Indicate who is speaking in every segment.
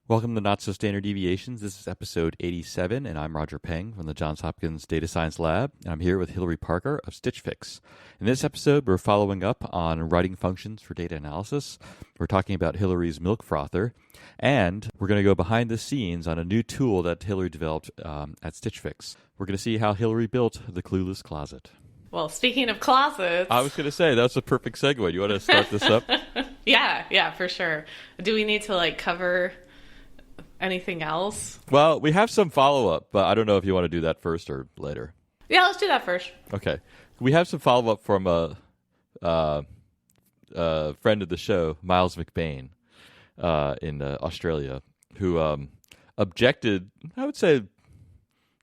Speaker 1: Welcome to Not So Standard Deviations. This is episode 87, and I'm Roger Peng from the Johns Hopkins Data Science Lab, and I'm here with Hilary Parker of Stitch Fix. In this episode, we're following up on writing functions for data analysis. We're talking about Hilary's milk frother, and we're going to go behind the scenes on a new tool that Hilary developed at Stitch Fix. We're going to see how Hilary built the clueless closet.
Speaker 2: Well, speaking of closets...
Speaker 1: I was going to say, that's a perfect segue. You want to start this up?
Speaker 2: Yeah, for sure. Do we need to, cover anything else?
Speaker 1: Well, we have some follow-up, but I don't know if you want to do that first or later.
Speaker 2: Yeah, let's do that first.
Speaker 1: Okay. We have some follow-up from a friend of the show, Miles McBain, in Australia, who objected, I would say,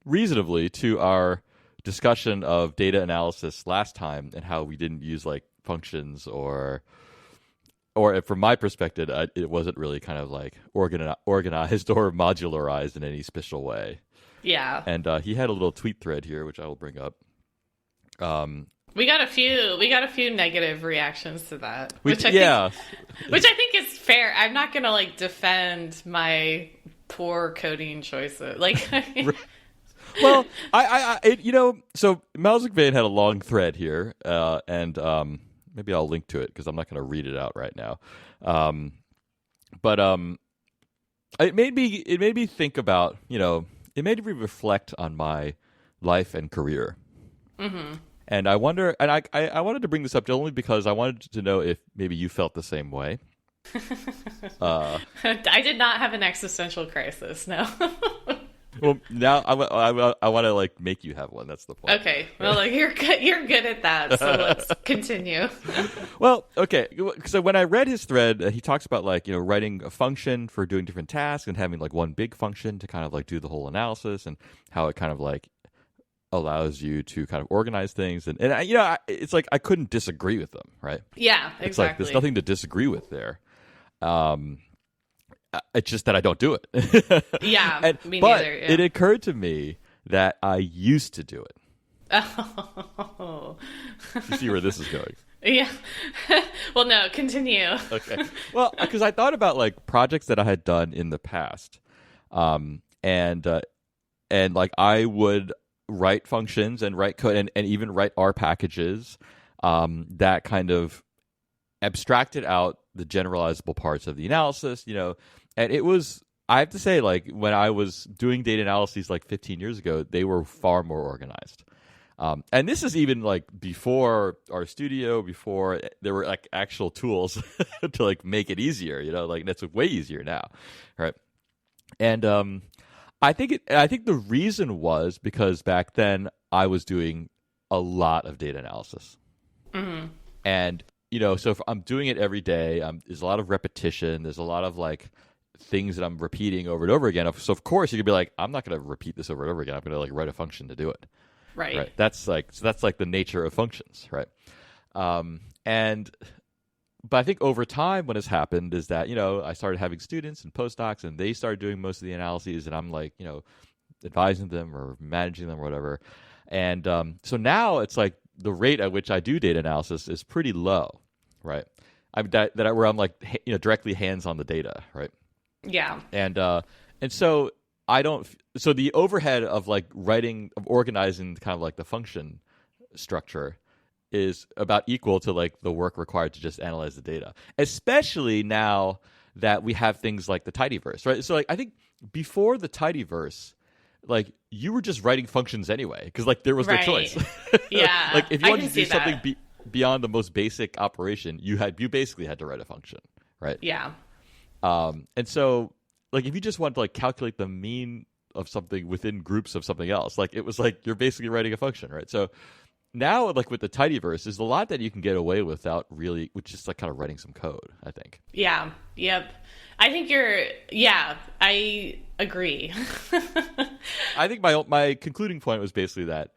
Speaker 1: reasonably to our discussion of data analysis last time and how we didn't use functions or from my perspective, it wasn't really kind of organized or modularized in any special way.
Speaker 2: Yeah.
Speaker 1: And he had a little tweet thread here, which I will bring up.
Speaker 2: We got a few negative reactions to that, which I think is fair. I'm not going to defend my poor coding choices.
Speaker 1: Well, so Miles McVeigh had a long thread here, and maybe I'll link to it because I'm not going to read it out right now. But it made me think about, it made me reflect on my life and career.
Speaker 2: Mm-hmm.
Speaker 1: And I wonder, and I wanted to bring this up only because I wanted to know if maybe you felt the same way.
Speaker 2: I did not have an existential crisis, no.
Speaker 1: Well, now I want to make you have one. That's the point.
Speaker 2: Okay. Well, you're good at that. So let's continue.
Speaker 1: Well, okay. So when I read his thread, he talks about writing a function for doing different tasks and having one big function to kind of do the whole analysis and how it kind of allows you to kind of organize things and it's I couldn't disagree with them, right?
Speaker 2: Yeah, exactly.
Speaker 1: It's there's nothing to disagree with there. It's just that I don't do it.
Speaker 2: Yeah, me
Speaker 1: but
Speaker 2: neither. Yeah.
Speaker 1: It occurred to me that I used to do it.
Speaker 2: Oh.
Speaker 1: You see where this is going?
Speaker 2: Yeah. Well, no, continue.
Speaker 1: Okay. Well, because I thought about projects that I had done in the past, and I would write functions and write code and even write R packages that kind of abstracted out the generalizable parts of the analysis, and it was, I have to say, when I was doing data analyses 15 years ago, they were far more organized. And this is even before RStudio, before there were actual tools to make it easier, that's way easier now, right? And I think the reason was because back then I was doing a lot of data analysis.
Speaker 2: Mm-hmm.
Speaker 1: And so if I'm doing it every day, there's a lot of repetition. There's a lot of things that I'm repeating over and over again. So of course you could be I'm not going to repeat this over and over again. I'm going to write a function to do it.
Speaker 2: Right.
Speaker 1: That's the nature of functions, right? But I think over time, what has happened is that I started having students and postdocs, and they started doing most of the analyses, and I'm advising them or managing them or whatever. And so now it's the rate at which I do data analysis is pretty low, right? Where I'm directly hands on the data, right?
Speaker 2: Yeah.
Speaker 1: And so I don't. So the overhead of organizing kind of the function structure is about equal to the work required to just analyze the data, especially now that we have things like the tidyverse, right? So I think before the tidyverse, you were just writing functions anyway because there was no choice.
Speaker 2: Yeah.
Speaker 1: If you wanted to do something beyond the most basic operation, you basically had to write a function, right?
Speaker 2: Yeah.
Speaker 1: And so if you just want to calculate the mean of something within groups of something else, it was you're basically writing a function, right? So now with the tidyverse, there's a lot that you can get away without really, with just kind of writing some code, I think.
Speaker 2: Yeah. Yep. I think I agree.
Speaker 1: I think my concluding point was basically that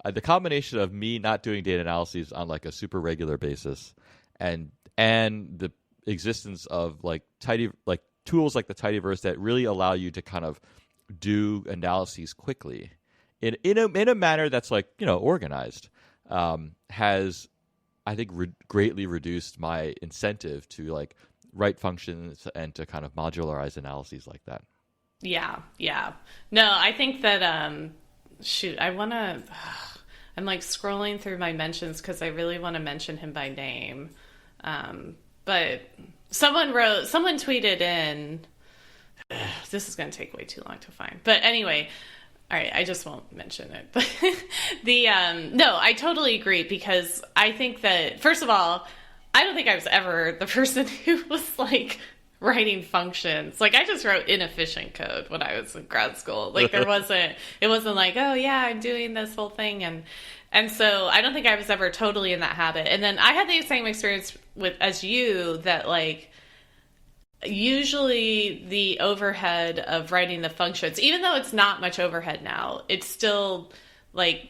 Speaker 1: the combination of me not doing data analyses on a super regular basis and the existence of tools like the tidyverse that really allow you to kind of do analyses quickly in a manner that's organized has, I think, greatly reduced my incentive to write functions and to kind of modularize analyses like that.
Speaker 2: Yeah. No, I think that, I'm like scrolling through my mentions because I really want to mention him by name. But someone tweeted in, this is going to take way too long to find. But anyway, all right, I just won't mention it. But no, I totally agree, because I think that, first of all, I don't think I was ever the person who was like writing functions. Like, I just wrote inefficient code when I was in grad school. Like, it wasn't like, oh yeah, I'm doing this whole thing. And so I don't think I was ever totally in that habit. And then I had the same experience as you, that like, usually the overhead of writing the functions, even though it's not much overhead now, it's still like,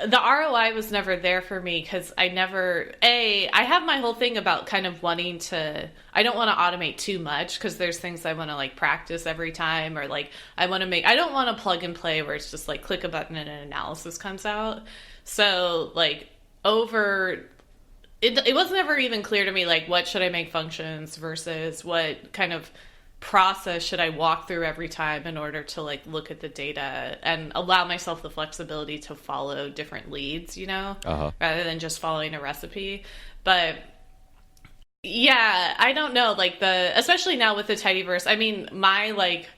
Speaker 2: the ROI was never there for me, because I have my whole thing about kind of wanting to, I don't want to automate too much, because there's things I want to like practice every time, or like I don't want to plug and play where it's just like click a button and an analysis comes out. So like it wasn't ever even clear to me, like, what should I make functions versus what kind of process should I walk through every time in order to like look at the data and allow myself the flexibility to follow different leads, rather than just following a recipe. But yeah, I don't know, like especially now with the tidyverse, I mean, my like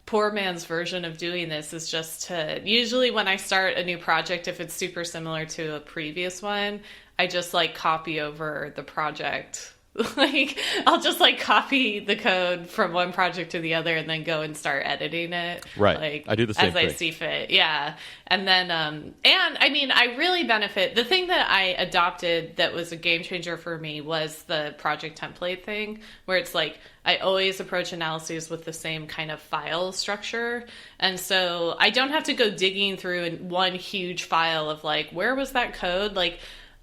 Speaker 2: poor man's version of doing this is just to, usually when I start a new project, if it's super similar to a previous one, I just like copy over the project. Like, I'll just like copy the code from one project to the other and then go and start editing it.
Speaker 1: Right.
Speaker 2: Like,
Speaker 1: I do the same
Speaker 2: as
Speaker 1: thing.
Speaker 2: I see fit. Yeah. And then, and I mean, I really benefit. The thing that I adopted that was a game changer for me was the project template thing, where it's like, I always approach analyses with the same kind of file structure. And so I don't have to go digging through in one huge file of like, where was that code? Like,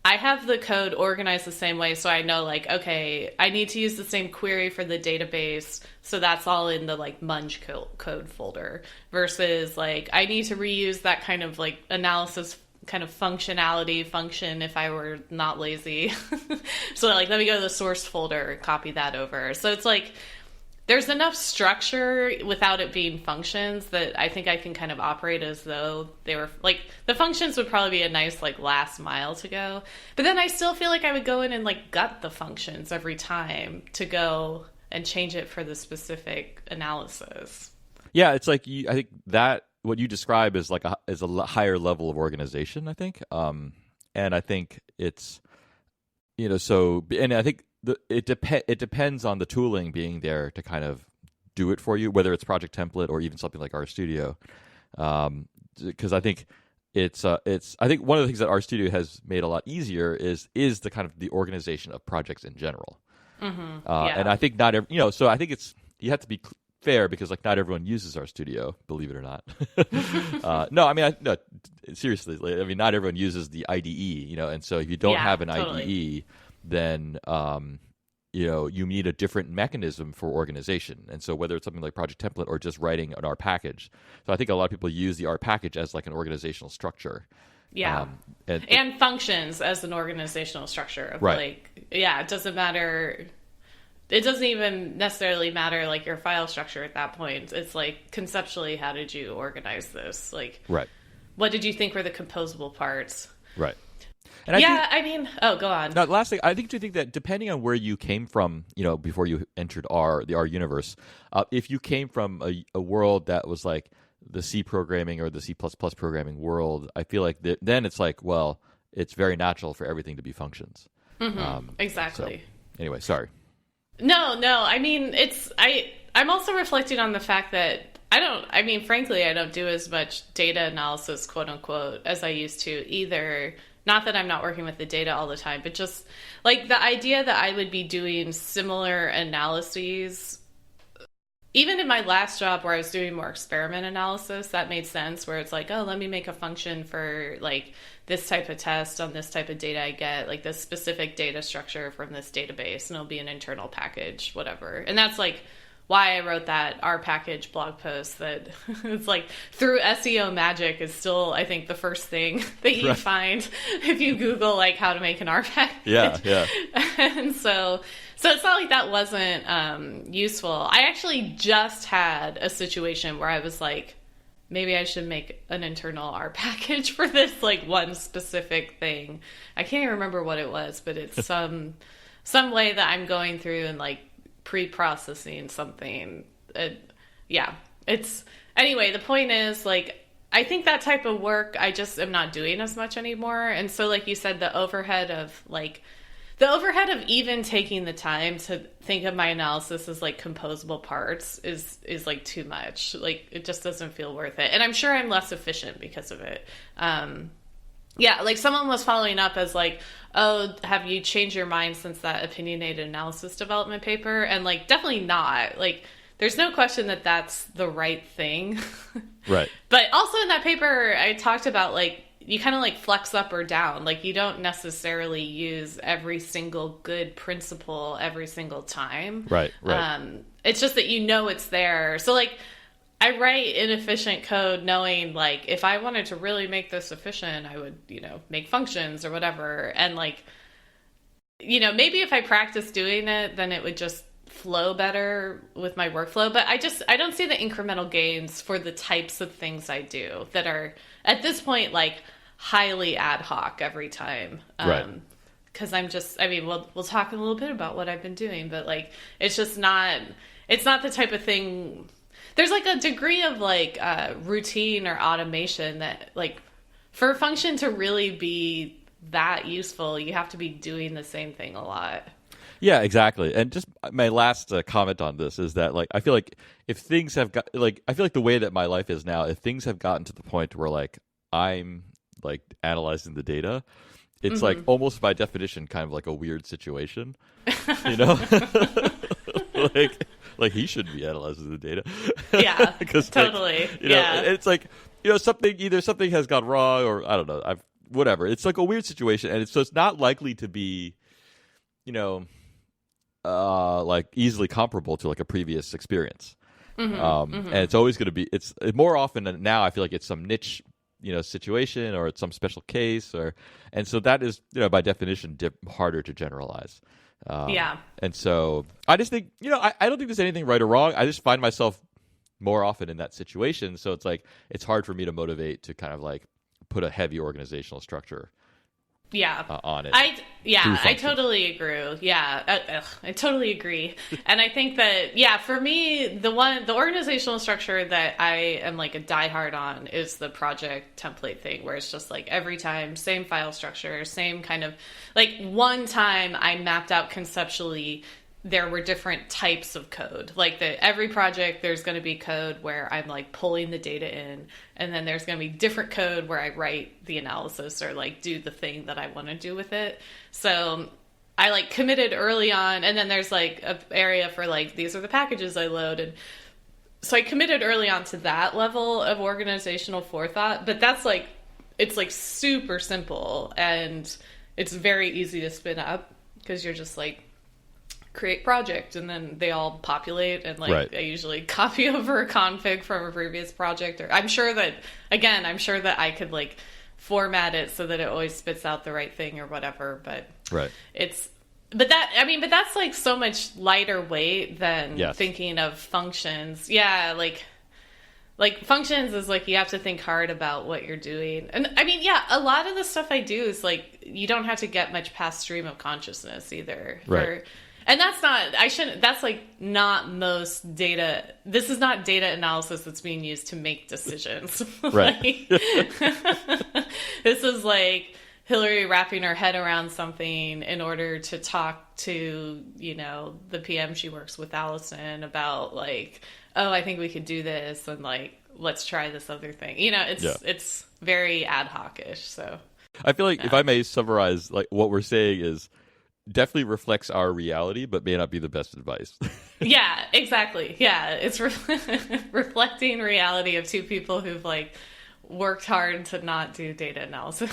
Speaker 2: I have the code organized the same way, so I know, like, okay, I need to use the same query for the database, so that's all in the, like, Munge code folder, versus, like, I need to reuse that kind of, like, analysis kind of functionality function if I were not lazy. So, like, let me go to the source folder and copy that over. So it's, like, there's enough structure without it being functions that I think I can kind of operate as though they were, like, the functions would probably be a nice, like, last mile to go. But then I still feel like I would go in and, like, gut the functions every time to go and change it for the specific analysis.
Speaker 1: Yeah, it's like, I think that what you describe is like is a higher level of organization, I think. And I think it's, so, and I think it depends on the tooling being there to kind of do it for you, whether it's Project Template or even something like RStudio. Because I think I think one of the things that RStudio has made a lot easier is the kind of the organization of projects in general.
Speaker 2: Mm-hmm. Yeah.
Speaker 1: And I think not every, so I think you have to be fair, because like not everyone uses RStudio, believe it or not. No, I mean, no, seriously, I mean, not everyone uses the IDE, and so if you don't have an IDE, then you need a different mechanism for organization. And so whether it's something like Project Template or just writing an R package, so I think a lot of people use the R package as like an organizational structure.
Speaker 2: Yeah. And functions as an organizational structure of like, yeah, it doesn't matter. It doesn't even necessarily matter like your file structure at that point. It's like, conceptually, how did you organize this? Like, what did you think were the composable parts?
Speaker 1: Right.
Speaker 2: And I mean, go on.
Speaker 1: Now, last thing, I think that depending on where you came from, before you entered the R universe, if you came from a world that was like the C programming or the C++ programming world, I feel like then it's like, well, it's very natural for everything to be functions.
Speaker 2: Mm-hmm. Exactly.
Speaker 1: So, anyway, sorry.
Speaker 2: No. I mean, I'm also reflecting on the fact that frankly, I don't do as much data analysis, quote unquote, as I used to either. Not that I'm not working with the data all the time, but just like the idea that I would be doing similar analyses, even in my last job where I was doing more experiment analysis, that made sense, where it's like, oh, let me make a function for like this type of test on this type of data I get, like this specific data structure from this database, and it'll be an internal package, whatever. And that's like why I wrote that R package blog post that it's like through SEO magic is still, I think, the first thing that you find if you Google like how to make an R package.
Speaker 1: Yeah.
Speaker 2: And so So it's not like that wasn't useful. I actually just had a situation where I was like, maybe I should make an internal R package for this like one specific thing. I can't even remember what it was, but it's some way that I'm going through and like pre-processing something. Anyway, the point is like, I think that type of work I just am not doing as much anymore. And so like you said, the overhead of even taking the time to think of my analysis as like composable parts is like too much. Like it just doesn't feel worth it. And I'm sure I'm less efficient because of it. Like someone was following up as like, oh, have you changed your mind since that opinionated analysis development paper? And like, definitely not. Like, there's no question that that's the right thing.
Speaker 1: Right.
Speaker 2: But also in that paper, I talked about like, you kind of like flex up or down. Like you don't necessarily use every single good principle every single time.
Speaker 1: Right.
Speaker 2: It's just that you know it's there. So like I write inefficient code knowing like if I wanted to really make this efficient, I would, make functions or whatever. And like, maybe if I practice doing it, then it would just flow better with my workflow. But I don't see the incremental gains for the types of things I do that are at this point like highly ad hoc every time.
Speaker 1: Right.
Speaker 2: Because we'll talk a little bit about what I've been doing, but like it's not the type of thing. There's like a degree of like routine or automation that like for a function to really be that useful, you have to be doing the same thing a lot.
Speaker 1: Yeah, exactly. And just my last comment on this is that, like, I feel like if things have got, like, I feel like the way that my life is now, if things have gotten to the point where, like, I'm, like, analyzing the data, it's, like, almost by definition kind of like a weird situation, you know? like he shouldn't be analyzing the data.
Speaker 2: Yeah, totally.
Speaker 1: Like, it's like, either something has gone wrong or, I don't know, whatever. It's, like, a weird situation, and so it's not likely to be, like easily comparable to like a previous experience. And it's always going to be, it's more often than now, I feel like it's some niche, situation, or it's some special case, and so that is, by definition, harder to generalize. And so I just think, I don't think there's anything right or wrong. I just find myself more often in that situation. So it's like, it's hard for me to motivate to kind of like put a heavy organizational structure on it.
Speaker 2: I totally agree. I totally agree. And I think that, for me, the organizational structure that I am like a diehard on is the project template thing, where it's just like every time, same file structure, same kind of like one time I mapped out conceptually there were different types of code. Like every project, there's going to be code where I'm like pulling the data in, and then there's going to be different code where I write the analysis or like do the thing that I want to do with it. So I like committed early on, and then there's like an area for like, these are the packages I load. And so I committed early on to that level of organizational forethought, but that's like, it's like super simple and it's very easy to spin up because you're just like, create project, and then they all populate, and like I usually copy over a config from a previous project, or I'm sure that I could like format it so that it always spits out the right thing or whatever, but that's like so much lighter weight than thinking of functions. Like functions is like, you have to think hard about what you're doing. And a lot of the stuff I do is like, you don't have to get much past stream of consciousness either. And that's like not most data. This is not data analysis that's being used to make decisions.
Speaker 1: Right.
Speaker 2: This is like Hillary wrapping her head around something in order to talk to, the PM she works with, Allison, about like, oh, I think we could do this, and like, let's try this other thing. It's very ad hoc-ish. So
Speaker 1: I feel like if I may summarize, like what we're saying is, definitely reflects our reality, but may not be the best advice.
Speaker 2: Yeah, exactly. Yeah, it's reflecting reality of two people who've like worked hard to not do data analysis.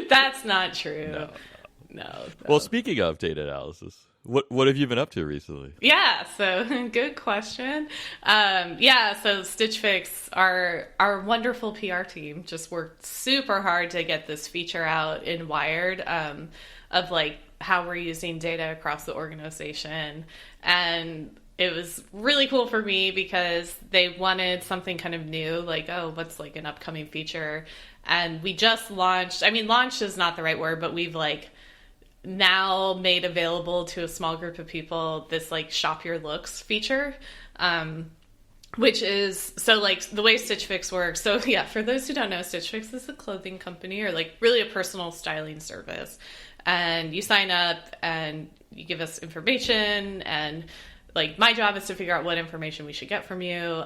Speaker 2: That's not true. No.
Speaker 1: Well, speaking of data analysis, What have you been up to recently?
Speaker 2: Yeah, so good question. So Stitch Fix, our wonderful PR team, just worked super hard to get this feature out in Wired, of like how we're using data across the organization. And it was really cool for me because they wanted something kind of new, like, oh, what's like an upcoming feature? And we just launched, I mean, launched is not the right word, but we've like now made available to a small group of people this like shop your looks feature, which is, so like the way Stitch Fix works. So yeah, for those who don't know, Stitch Fix is a clothing company, or like really a personal styling service. And you sign up and you give us information, and like my job is to figure out what information we should get from you.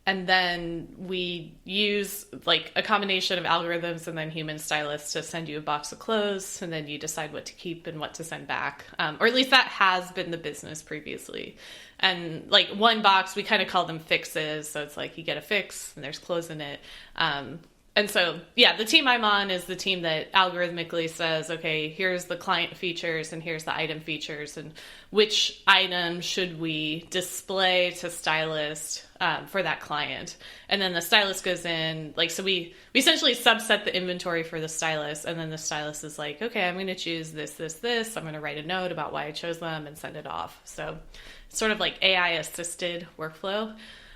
Speaker 2: And then we use like a combination of algorithms and then human stylists to send you a box of clothes, and then you decide what to keep and what to send back. Or at least that has been the business previously. And like one box, we kind of call them fixes. So it's like you get a fix and there's clothes in it. And so, yeah, the team I'm on is the team that algorithmically says, okay, here's the client features and here's the item features, and which item should we display to stylist for that client. And then the stylist goes in, like, so we essentially subset the inventory for the stylist, and then the stylist is like, okay, I'm going to choose this, this, this. I'm going to write a note about why I chose them and send it off. So it's sort of like AI-assisted workflow.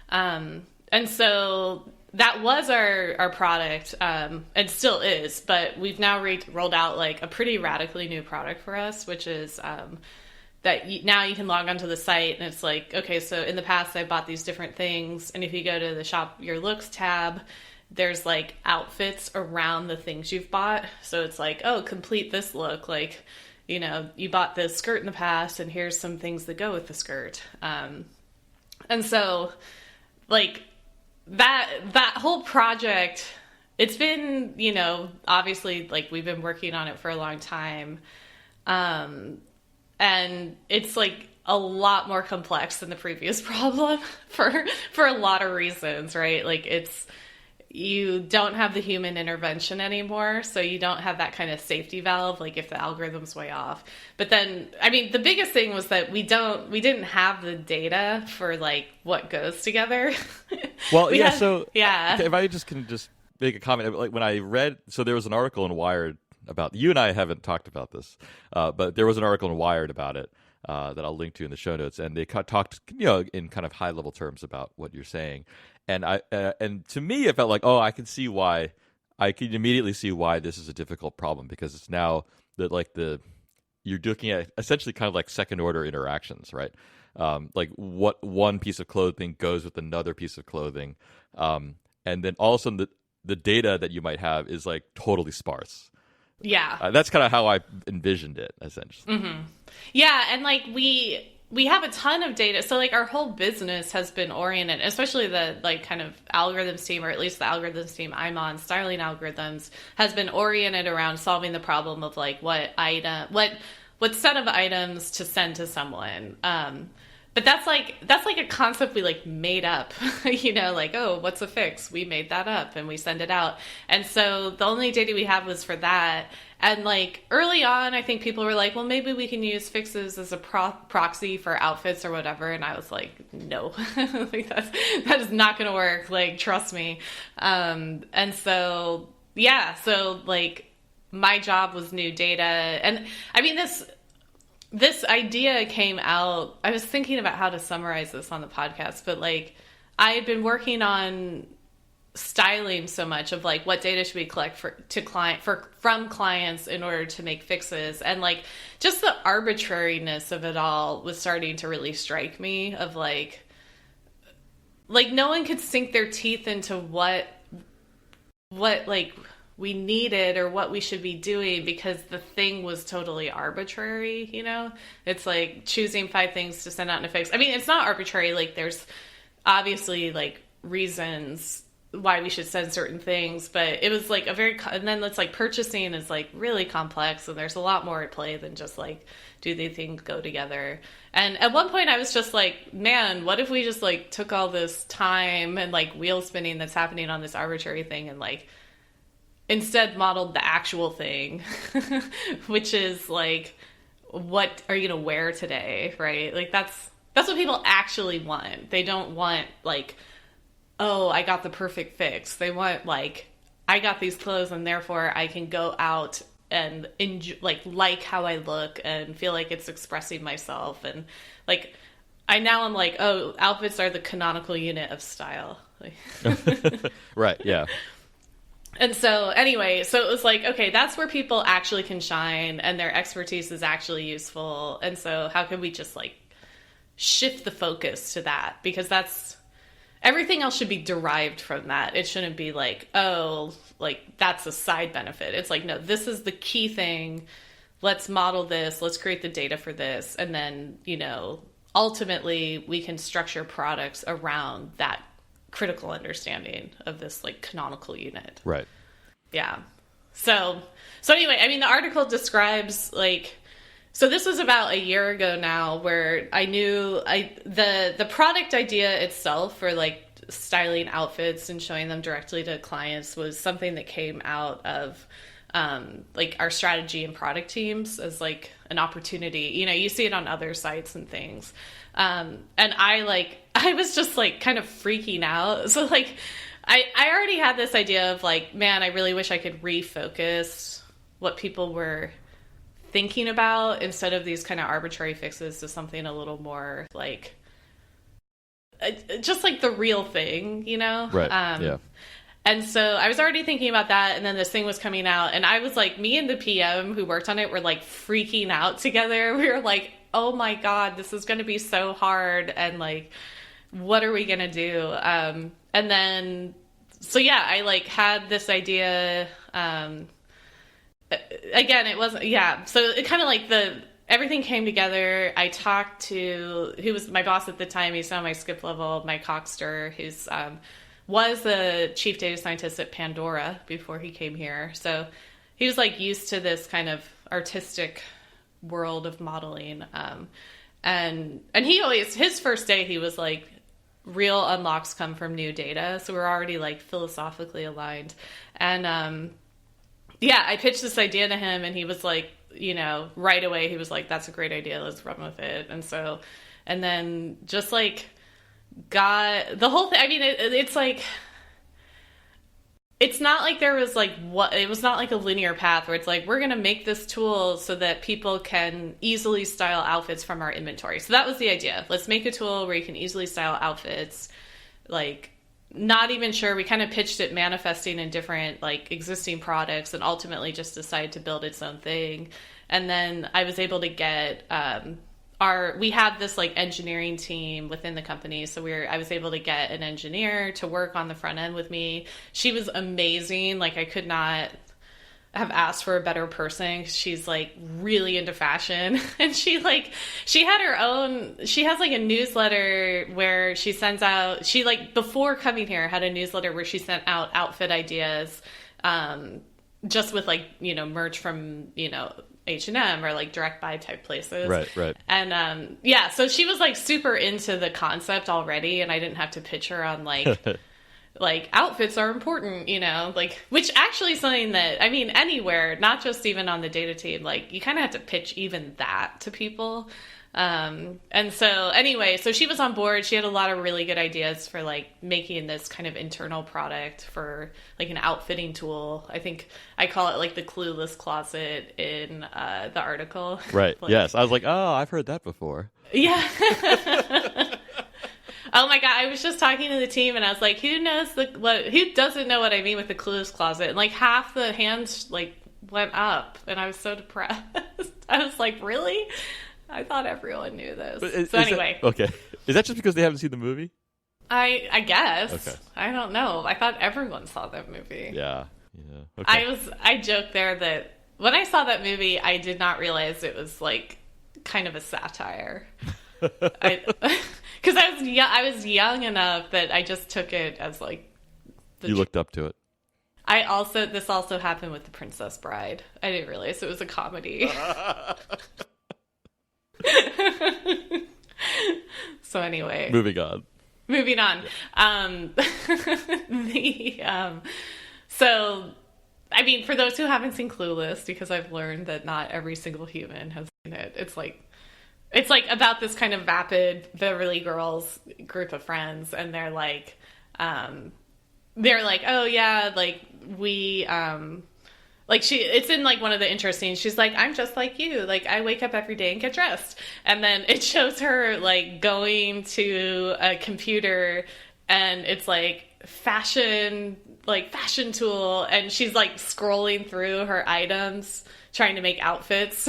Speaker 2: And so that was our product, and still is, but we've now rolled out like a pretty radically new product for us, which is that now you can log onto the site and it's like, okay, so in the past I bought these different things, and if you go to the Shop Your Looks tab, there's like outfits around the things you've bought. So it's like, oh, complete this look, like, you know, you bought this skirt in the past and here's some things that go with the skirt. And so like that whole project, it's been, you know, obviously like we've been working on it for a long time. And it's like a lot more complex than the previous problem for a lot of reasons, right? Like you don't have the human intervention anymore, so you don't have that kind of safety valve, like if the algorithm's way off. But then, I mean, the biggest thing was that we didn't have the data for like what goes together.
Speaker 1: Well, if I can just make a comment, like when I read, so there was an article in Wired about, you and I haven't talked about this, but there was an article in Wired about it that I'll link to in the show notes, and they talked, you know, in kind of high level terms about what you're saying. And and to me, it felt like, oh, I can immediately see why this is a difficult problem, because it's now that like you're looking at essentially kind of like second order interactions, right? Like what one piece of clothing goes with another piece of clothing, and then all of a sudden the data that you might have is like totally sparse.
Speaker 2: Yeah,
Speaker 1: that's kind of how I envisioned it, essentially.
Speaker 2: Mm-hmm. Yeah, and like we have a ton of data. So like our whole business has been oriented, especially the like kind of algorithms team, or at least the algorithms team I'm on, styling algorithms, has been oriented around solving the problem of like what set of items to send to someone. But that's like a concept we like made up, you know, like, oh, what's a fix? We made that up and we send it out. And so the only data we had was for that. And like early on, I think people were like, well, maybe we can use fixes as a proxy for outfits or whatever. And I was like, no, like that is not going to work. Like, trust me. And so, yeah, so like my job was new data. And I mean, this idea came out, I was thinking about how to summarize this on the podcast, but like I had been working on styling so much of like what data should we collect from clients in order to make fixes, and like just the arbitrariness of it all was starting to really strike me, of like no one could sink their teeth into what like we needed or what we should be doing, because the thing was totally arbitrary, you know? It's like choosing 5 things to send out in a fix. I mean, it's not arbitrary. Like there's obviously like reasons why we should send certain things, but it was like and then it's like purchasing is like really complex, and there's a lot more at play than just like, do these things go together? And at one point I was just like, man, what if we just like took all this time and like wheel spinning that's happening on this arbitrary thing and like instead modeled the actual thing, which is like what are you going to wear today, right? Like, that's what people actually want. They don't want, like, oh, I got the perfect fix. They want, like, I got these clothes and therefore I can go out and enjoy, like how I look and feel like it's expressing myself. And, like, I'm like, oh, outfits are the canonical unit of style.
Speaker 1: Right, yeah.
Speaker 2: And so, anyway, so it was like, okay, that's where people actually can shine and their expertise is actually useful. And so how can we just, like, shift the focus to that? Because everything else should be derived from that. It shouldn't be like, oh, like, that's a side benefit. It's like, no, this is the key thing. Let's model this. Let's create the data for this. And then, ultimately we can structure products around that critical understanding of this, like, canonical unit.
Speaker 1: Right.
Speaker 2: Yeah. So anyway, I mean, the article describes, like, so this was about a year ago now, where I knew the product idea itself for, like, styling outfits and showing them directly to clients was something that came out of like our strategy and product teams as, like, an opportunity. You see it on other sites and things. And I was just, like, kind of freaking out. So, like, I already had this idea of, like, man, I really wish I could refocus what people were thinking about instead of these kind of arbitrary fixes to something a little more, like, just, like, the real thing,
Speaker 1: Right, yeah.
Speaker 2: And so I was already thinking about that, and then this thing was coming out, and I was like, me and the PM who worked on it were, like, freaking out together. We were like, oh my God, this is going to be so hard, and, like, what are we going to do? And then, so yeah, I, like, had this idea, again, it wasn't, yeah, so it kind of, like, everything came together. I talked to, who was my boss at the time, he's now my skip level, Mike Hoxter, who's, was the chief data scientist at Pandora before he came here. So he was, like, used to this kind of artistic world of modeling. And he always, his first day, he was like, real unlocks come from new data. So we're already, like, philosophically aligned. And, yeah, I pitched this idea to him and he was like, right away, he was like, that's a great idea. Let's run with it. And then just, like, got the whole thing. I mean, it's like, it's not like there was, like, it was not like a linear path where it's like, we're going to make this tool so that people can easily style outfits from our inventory. So that was the idea. Let's make a tool where you can easily style outfits. Like, not even sure. We kind of pitched it manifesting in different, like, existing products and ultimately just decided to build its own thing. And then I was able to get, we had this, like, engineering team within the company. So I was able to get an engineer to work on the front end with me. She was amazing. Like, I could not have asked for a better person. She's, like, really into fashion. And she had her own, she has, like, a newsletter where she sends out, like, before coming here, had a newsletter where she sent out outfit ideas, just with, like, merch from, H&M or, like, direct buy type places.
Speaker 1: Right.
Speaker 2: And, yeah, so she was, like, super into the concept already, and I didn't have to pitch her on, like, like, outfits are important, like, which actually is something that, I mean, anywhere, not just even on the data team, like, you kind of have to pitch even that to people. And so anyway, so she was on board. She had a lot of really good ideas for, like, making this kind of internal product for, like, an outfitting tool. I think I call it, like, the clueless closet in the article.
Speaker 1: Right.
Speaker 2: Like,
Speaker 1: yes. I was like, oh, I've heard that before.
Speaker 2: Yeah. Oh my God. I was just talking to the team and I was like, who doesn't know what I mean with the clueless closet? And, like, half the hands, like, went up and I was so depressed. I was like, really? I thought everyone knew this. So anyway.
Speaker 1: Okay. Is that just because they haven't seen the movie?
Speaker 2: I guess.
Speaker 1: Okay.
Speaker 2: I don't know. I thought everyone saw that movie.
Speaker 1: Yeah. Okay.
Speaker 2: I joked there that when I saw that movie, I did not realize it was, like, kind of a satire. Because I was young enough that I just took it as, like,
Speaker 1: you looked up to it.
Speaker 2: This also happened with The Princess Bride. I didn't realize it was a comedy. So anyway,
Speaker 1: moving on.
Speaker 2: Yeah. So I mean, for those who haven't seen Clueless, because I've learned that not every single human has seen it, it's like about this kind of vapid Beverly Girls group of friends, and they're like, oh yeah, like we, like it's in like one of the intro scenes. She's like, I'm just like you. Like I wake up every day and get dressed. And then it shows her like going to a computer, and it's like fashion tool. And she's like scrolling through her items, trying to make outfits.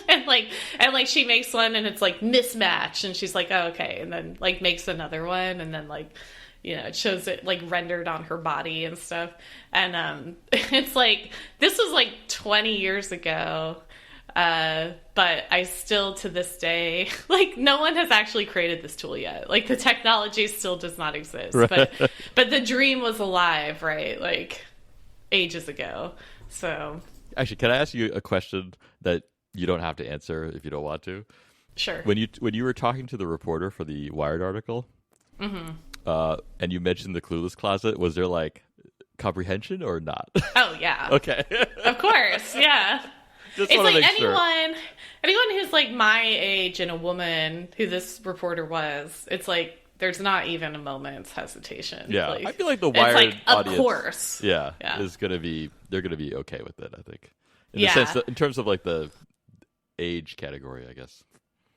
Speaker 2: and she makes one and it's like mismatch. And she's like, oh, okay. And then like makes another one. And then like, you know, it shows it like rendered on her body and stuff. And it's like, this was like 20 years ago. But I still, to this day, like no one has actually created this tool yet. Like the technology still does not exist, right. but the dream was alive, right? Like ages ago. So
Speaker 1: actually, can I ask you a question that you don't have to answer if you don't want to?
Speaker 2: Sure.
Speaker 1: When you were talking to the reporter for the Wired article, and you mentioned the Clueless closet, was there like comprehension or not?
Speaker 2: Oh yeah.
Speaker 1: Okay.
Speaker 2: Of course, yeah.
Speaker 1: Just
Speaker 2: it's like
Speaker 1: anyone
Speaker 2: who's like my age and a woman who this reporter was, it's like there's not even a moment's hesitation.
Speaker 1: Yeah,
Speaker 2: like,
Speaker 1: I feel like the Wired audience,
Speaker 2: of course,
Speaker 1: yeah, is gonna be okay with it. I think, in terms of like the age category, I guess.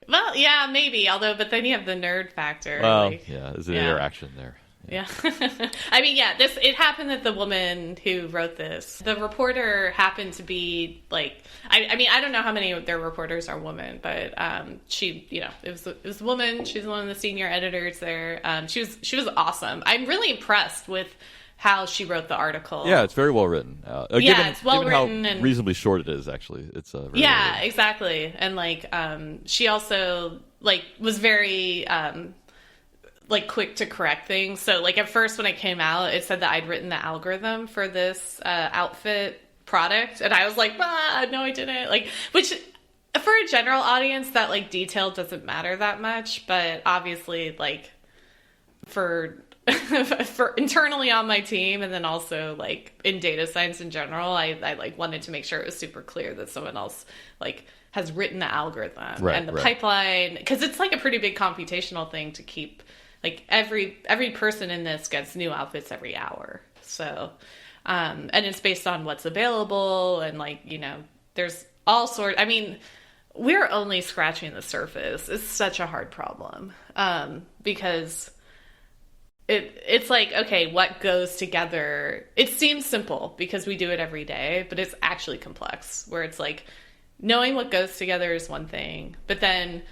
Speaker 2: Well, yeah, maybe. But then you have the nerd factor.
Speaker 1: Well, there's an interaction there.
Speaker 2: Yeah. I mean, it happened that the woman who wrote this, the reporter happened to be like, I mean, I don't know how many of their reporters are women, but she, you know, it was a woman. She's one of the senior editors there. She was awesome. I'm really impressed with how she wrote the article.
Speaker 1: Yeah, it's very well written.
Speaker 2: It's well written,
Speaker 1: how
Speaker 2: and
Speaker 1: reasonably short it is. Actually, it's very well written.
Speaker 2: Exactly. And like, she also like was very like quick to correct things. So like at first when it came out, it said that I'd written the algorithm for this outfit product, and I was like, no, I didn't. Like, which for a general audience, that like detail doesn't matter that much, but obviously like for internally on my team, and then also like in data science in general, I like wanted to make sure it was super clear that someone else like has written the algorithm and the pipeline, because it's like a pretty big computational thing to keep. Like every person in this gets new outfits every hour. So, and it's based on what's available, and like, you know, there's all sorts. I mean, we're only scratching the surface. It's such a hard problem. Because it's like, okay, what goes together? It seems simple because we do it every day, but it's actually complex, where it's like knowing what goes together is one thing, but then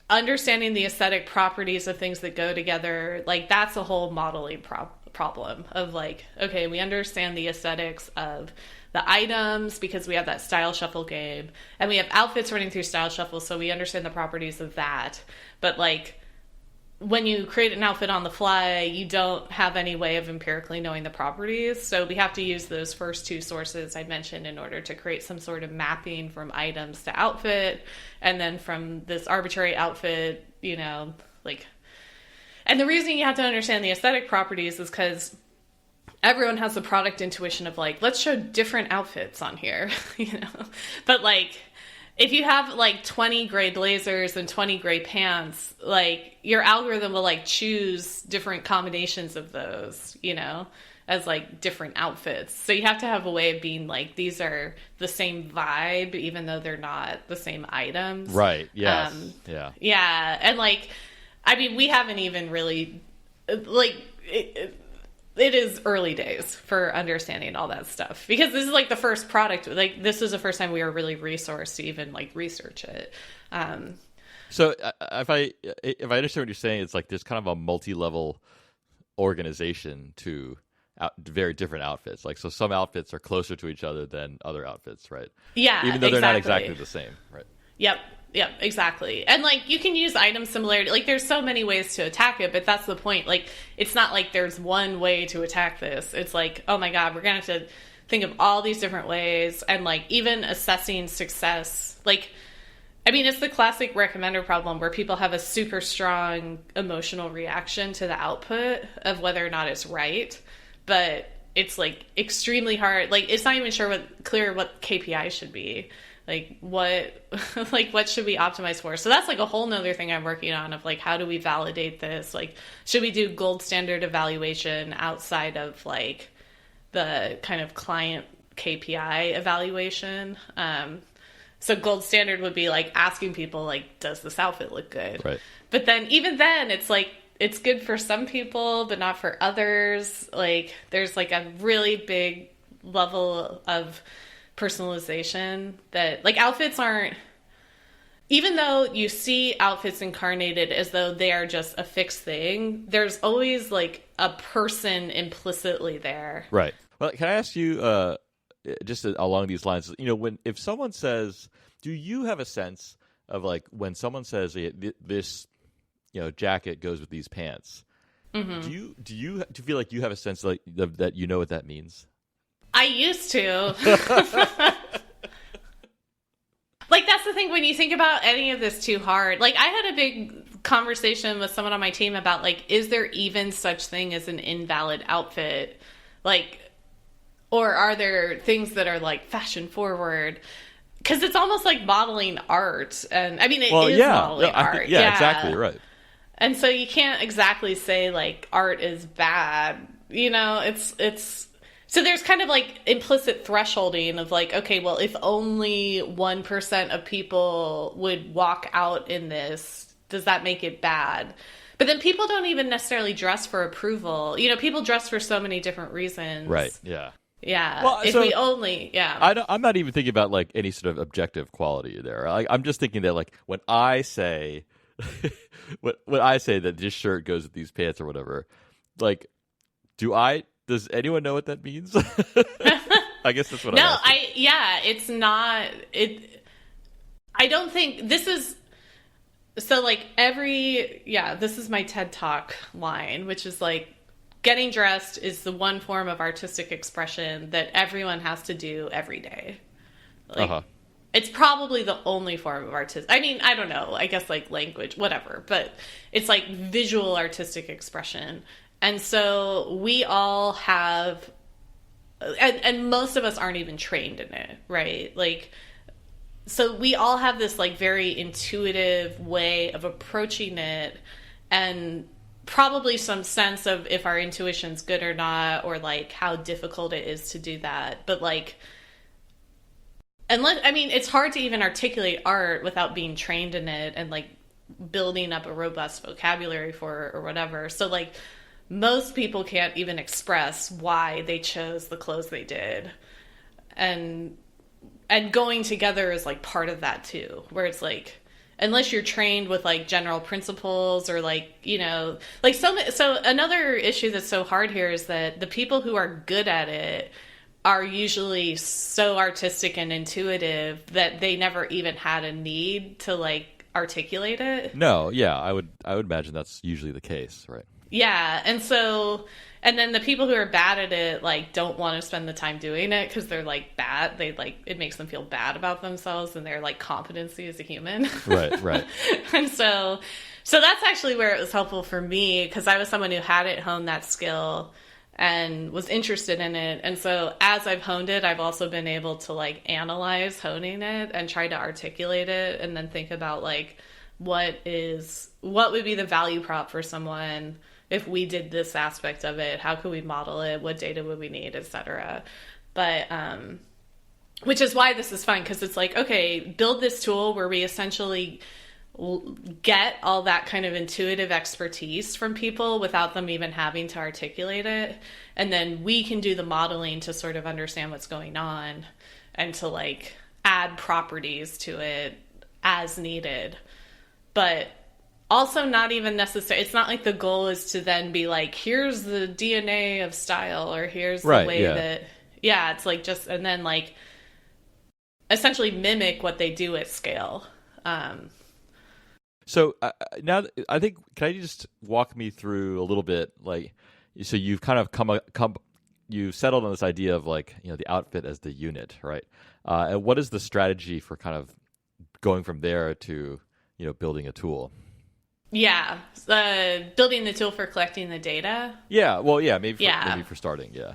Speaker 2: understanding the aesthetic properties of things that go together, like that's a whole modeling problem of like, okay, we understand the aesthetics of the items because we have that style shuffle game, and we have outfits running through style shuffle, so we understand the properties of that. But like when you create an outfit on the fly, you don't have any way of empirically knowing the properties. So we have to use those first two sources I mentioned in order to create some sort of mapping from items to outfit. And then from this arbitrary outfit, you know, like, and the reason you have to understand the aesthetic properties is because everyone has the product intuition of like, let's show different outfits on here, you know, but like, if you have like 20 gray blazers and 20 gray pants, like your algorithm will like choose different combinations of those, you know, as like different outfits. So you have to have a way of being like, these are the same vibe, even though they're not the same items.
Speaker 1: Right. Yes. Yeah.
Speaker 2: Yeah. And like, I mean, we haven't even really like, it is early days for understanding all that stuff, because this is like the first product. Like this is the first time we were really resourced to even like research it.
Speaker 1: So if I understand what you're saying, it's like there's kind of a multi-level organization to very different outfits. Like, so some outfits are closer to each other than other outfits, right?
Speaker 2: Yeah,
Speaker 1: even though they're not exactly the same, right?
Speaker 2: Yep, exactly. And like you can use item similarity. Like there's so many ways to attack it, but that's the point. Like it's not like there's one way to attack this. It's like, oh my God, we're gonna have to think of all these different ways, and like even assessing success. Like, I mean, it's the classic recommender problem where people have a super strong emotional reaction to the output of whether or not it's right. But it's like extremely hard. Like it's not even clear what KPI should be. Like what what should we optimize for? So that's like a whole nother thing I'm working on of like, how do we validate this? Like, should we do gold standard evaluation outside of like the kind of client KPI evaluation? So gold standard would be like asking people like, does this outfit look good?
Speaker 1: Right.
Speaker 2: But then even then it's like, it's good for some people, but not for others. Like there's like a really big level of personalization that like outfits aren't, even though you see outfits incarnated as though they are just a fixed thing, there's always like a person implicitly there.
Speaker 1: Right. Well, can I ask you just along these lines, if someone says, do you have a sense of like when someone says this jacket goes with these pants, do you feel like you have a sense like that you know what that means?
Speaker 2: I used to. Like, that's the thing when you think about any of this too hard. Like, I had a big conversation with someone on my team about, like, is there even such thing as an invalid outfit? Like, or are there things that are, like, fashion forward? Because it's almost like modeling art. And, I mean, it is modeling art.
Speaker 1: Yeah, exactly, right.
Speaker 2: And so you can't exactly say, like, art is bad. It's... So there's kind of like implicit thresholding of like, okay, well, if only 1% of people would walk out in this, does that make it bad? But then people don't even necessarily dress for approval. People dress for so many different reasons.
Speaker 1: Right. Yeah.
Speaker 2: Yeah. Well,
Speaker 1: I'm not even thinking about like any sort of objective quality there. I'm just thinking that like when I say, when I say that this shirt goes with these pants or whatever, like, does anyone know what that means? I guess that's what I'm asking.
Speaker 2: It's not, I don't think, this is, so like this is my TED Talk line, which is like, getting dressed is the one form of artistic expression that everyone has to do every day. Like, it's probably the only form of I mean, I don't know, I guess like language, whatever, but it's like visual artistic expression. And so we all have, and most of us aren't even trained in it, right? Like, so we all have this like very intuitive way of approaching it, and probably some sense of if our intuition's good or not, or like how difficult it is to do that. But like, it's hard to even articulate art without being trained in it and like building up a robust vocabulary for it or whatever. So like, most people can't even express why they chose the clothes they did. And going together is like part of that too, where it's like, unless you're trained with like general principles or like, like so another issue that's so hard here is that the people who are good at it are usually so artistic and intuitive that they never even had a need to like articulate it.
Speaker 1: No, yeah, I would imagine that's usually the case, right?
Speaker 2: Yeah, and then the people who are bad at it like don't want to spend the time doing it because they're like bad. They like, it makes them feel bad about themselves and their like competency as a human.
Speaker 1: Right.
Speaker 2: And so that's actually where it was helpful for me, because I was someone who hadn't honed that skill and was interested in it. And so as I've honed it, I've also been able to like analyze honing it and try to articulate it, and then think about like what would be the value prop for someone if we did this aspect of it. How could we model it? What data would we need, etc. But which is why this is fun, because it's like, okay, build this tool where we essentially get all that kind of intuitive expertise from people without them even having to articulate it, and then we can do the modeling to sort of understand what's going on and to like add properties to it as needed. But also not even necessary. It's not like the goal is to then be like, here's the DNA of style, or here's the way that, it's like just, and then like essentially mimic what they do at scale.
Speaker 1: So now I think, can you just walk me through a little bit, like, so you've kind of you've settled on this idea of like, the outfit as the unit, right? And what is the strategy for kind of going from there to, building a tool?
Speaker 2: Yeah, building the tool for collecting the data.
Speaker 1: Yeah, well, maybe for starting, yeah.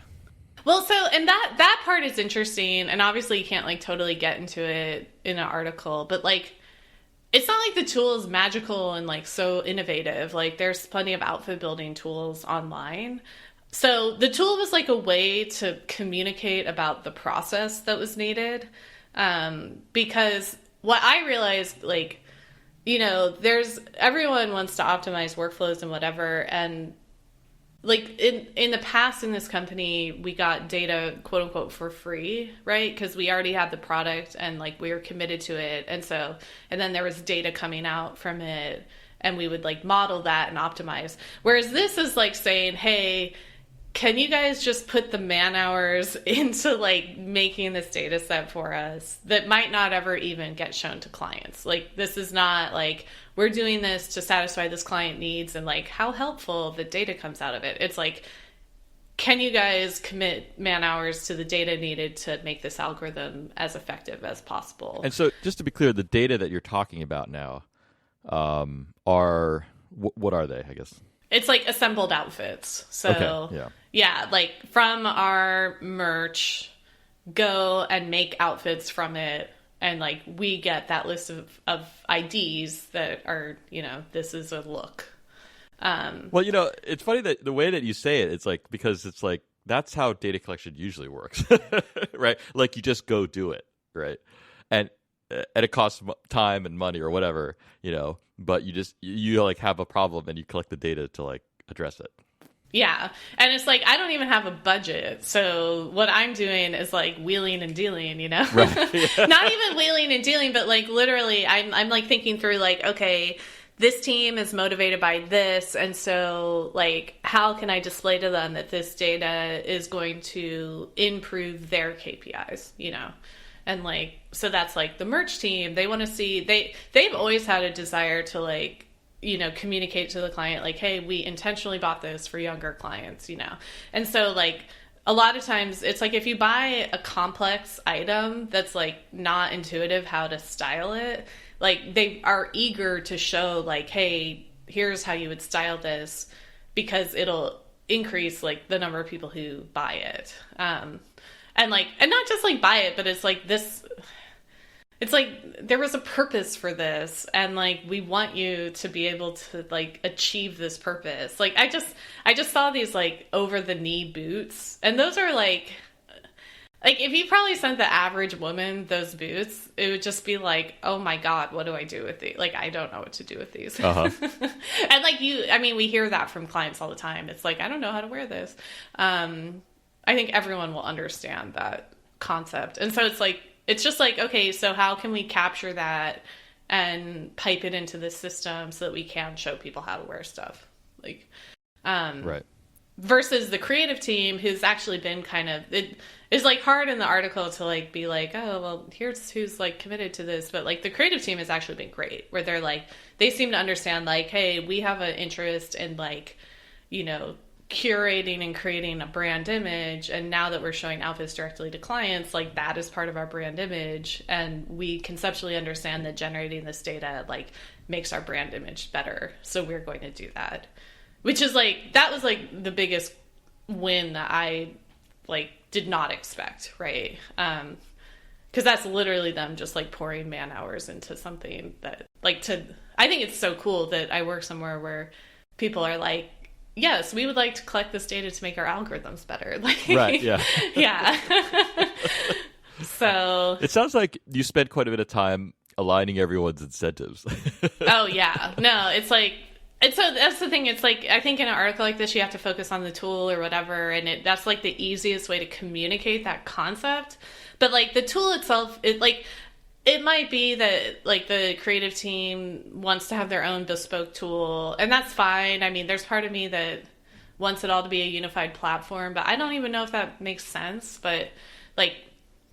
Speaker 2: Well, so, and that part is interesting, and obviously you can't like totally get into it in an article, but like it's not like the tool is magical and like so innovative. Like there's plenty of outfit building tools online. So the tool was like a way to communicate about the process that was needed. Because what I realized, like, you know, everyone wants to optimize workflows and whatever, and like in the past in this company, we got data quote unquote for free, right? Because we already had the product and like we were committed to it. And then there was data coming out from it and we would like model that and optimize. Whereas this is like saying, hey, can you guys just put the man hours into like making this data set for us that might not ever even get shown to clients? Like this is not like we're doing this to satisfy this client needs and like how helpful the data comes out of it. It's like, can you guys commit man hours to the data needed to make this algorithm as effective as possible?
Speaker 1: And so just to be clear, the data that you're talking about now are, what are they, I guess?
Speaker 2: It's like assembled outfits. So
Speaker 1: okay,
Speaker 2: yeah, like from our merch, go and make outfits from it. And like we get that list of IDs that are, you know, this is a look.
Speaker 1: Well, you know, it's funny that the way that you say it, it's like, because it's like, that's how data collection usually works, right? Like you just go do it, right? And it costs time and money or whatever, you know, but you like have a problem and you collect the data to like address it.
Speaker 2: Yeah. And it's like, I don't even have a budget. So what I'm doing is like wheeling and dealing, you know,
Speaker 1: right. Yeah.
Speaker 2: Not even wheeling and dealing, but like literally I'm like thinking through like, okay, this team is motivated by this. And so like, how can I display to them that this data is going to improve their KPIs, you know? And like, so that's like the merch team, they want to see, they've always had a desire to like, you know, communicate to the client, like, hey, we intentionally bought this for younger clients, you know? And so like, a lot of times it's like, if you buy a complex item that's like not intuitive how to style it, like they are eager to show like, hey, here's how you would style this because it'll increase like the number of people who buy it. And like, and not just like buy it, but it's like this, it's like there was a purpose for this and like we want you to be able to like achieve this purpose. Like I just saw these like over the knee boots, and those are like if you probably sent the average woman those boots, it would just be like, oh my God, what do I do with these? Like I don't know what to do with these.
Speaker 1: Uh-huh.
Speaker 2: And like we hear that from clients all the time. It's like, I don't know how to wear this. I think everyone will understand that concept. And so it's just like, okay, so how can we capture that and pipe it into the system so that we can show people how to wear stuff? Like,
Speaker 1: right.
Speaker 2: Versus the creative team who's actually been kind of, it is like hard in the article to like be like, oh, well, here's who's like committed to this. But like the creative team has actually been great where they're like, they seem to understand like, hey, we have an interest in like, you know, curating and creating a brand image, and now that we're showing outfits directly to clients, like that is part of our brand image, and we conceptually understand that generating this data like makes our brand image better, so we're going to do that. Which is like, that was like the biggest win that I like did not expect, right? Because that's literally them just like pouring man hours into something that like I think it's so cool that I work somewhere where people are like, yes, we would like to collect this data to make our algorithms better. Like,
Speaker 1: right, yeah.
Speaker 2: Yeah. So
Speaker 1: it sounds like you spent quite a bit of time aligning everyone's incentives.
Speaker 2: Oh, yeah. No, it's like, and so that's the thing. It's like, I think in an article like this, you have to focus on the tool or whatever. And that's like the easiest way to communicate that concept. But like the tool itself, it might be that like the creative team wants to have their own bespoke tool, and that's fine. I mean, there's part of me that wants it all to be a unified platform, but I don't even know if that makes sense. But like,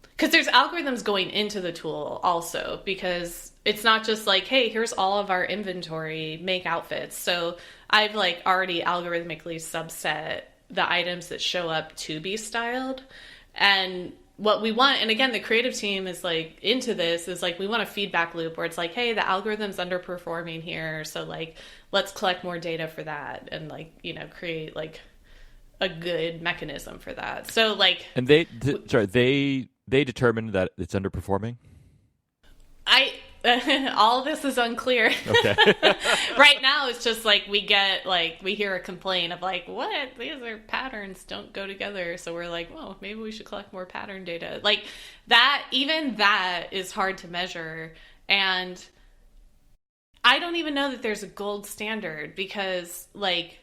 Speaker 2: because there's algorithms going into the tool also, because it's not just like, hey, here's all of our inventory, make outfits. So I've like already algorithmically subset the items that show up to be styled. And what we want, and again, the creative team is like into this, is like, we want a feedback loop where it's like, hey, the algorithm's underperforming here. So like, let's collect more data for that and like, you know, create like a good mechanism for that. So like,
Speaker 1: and they determined that it's underperforming.
Speaker 2: All of this is unclear.
Speaker 1: Okay.
Speaker 2: Right now, it's just like we hear a complaint of like, what? These are patterns don't go together. So we're like, well, maybe we should collect more pattern data. Like that, even that is hard to measure. And I don't even know that there's a gold standard because like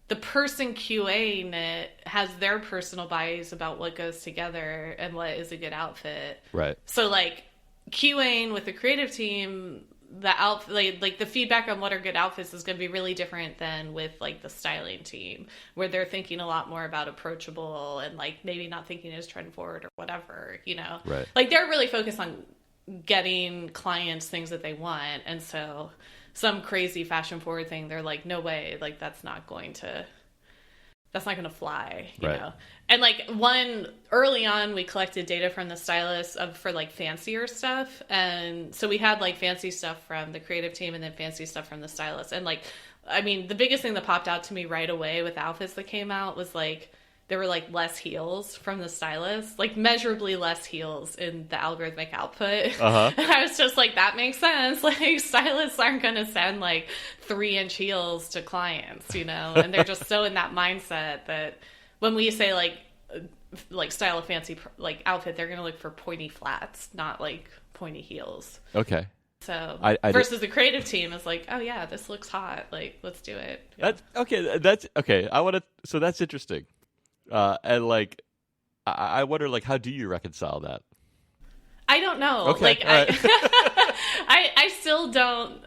Speaker 2: the person QAing it has their personal bias about what goes together and what is a good outfit.
Speaker 1: Right.
Speaker 2: So like, QAing with the creative team, like the feedback on what are good outfits is going to be really different than with like the styling team, where they're thinking a lot more about approachable and like maybe not thinking as trend forward or whatever, you know.
Speaker 1: Right.
Speaker 2: Like they're really focused on getting clients things that they want, and so some crazy fashion forward thing, they're like, no way, like that's not going to fly, you know? And like early on, we collected data from the stylists for like fancier stuff. And so we had like fancy stuff from the creative team and then fancy stuff from the stylists. And like, I mean, the biggest thing that popped out to me right away with outfits that came out was like, there were like less heels from the stylists, like measurably less heels in the algorithmic output. And I was just like, that makes sense. Like stylists aren't going to send like 3-inch heels to clients, you know, and they're just so in that mindset that when we say like style a fancy like outfit, they're going to look for pointy flats, not like pointy heels.
Speaker 1: Okay.
Speaker 2: So versus the creative team is like, oh yeah, this looks hot. Like, let's do it. Yeah.
Speaker 1: That's okay. So that's interesting. And like, I wonder, like, how do you reconcile that?
Speaker 2: I don't know.
Speaker 1: Okay,
Speaker 2: like,
Speaker 1: right.
Speaker 2: I still don't.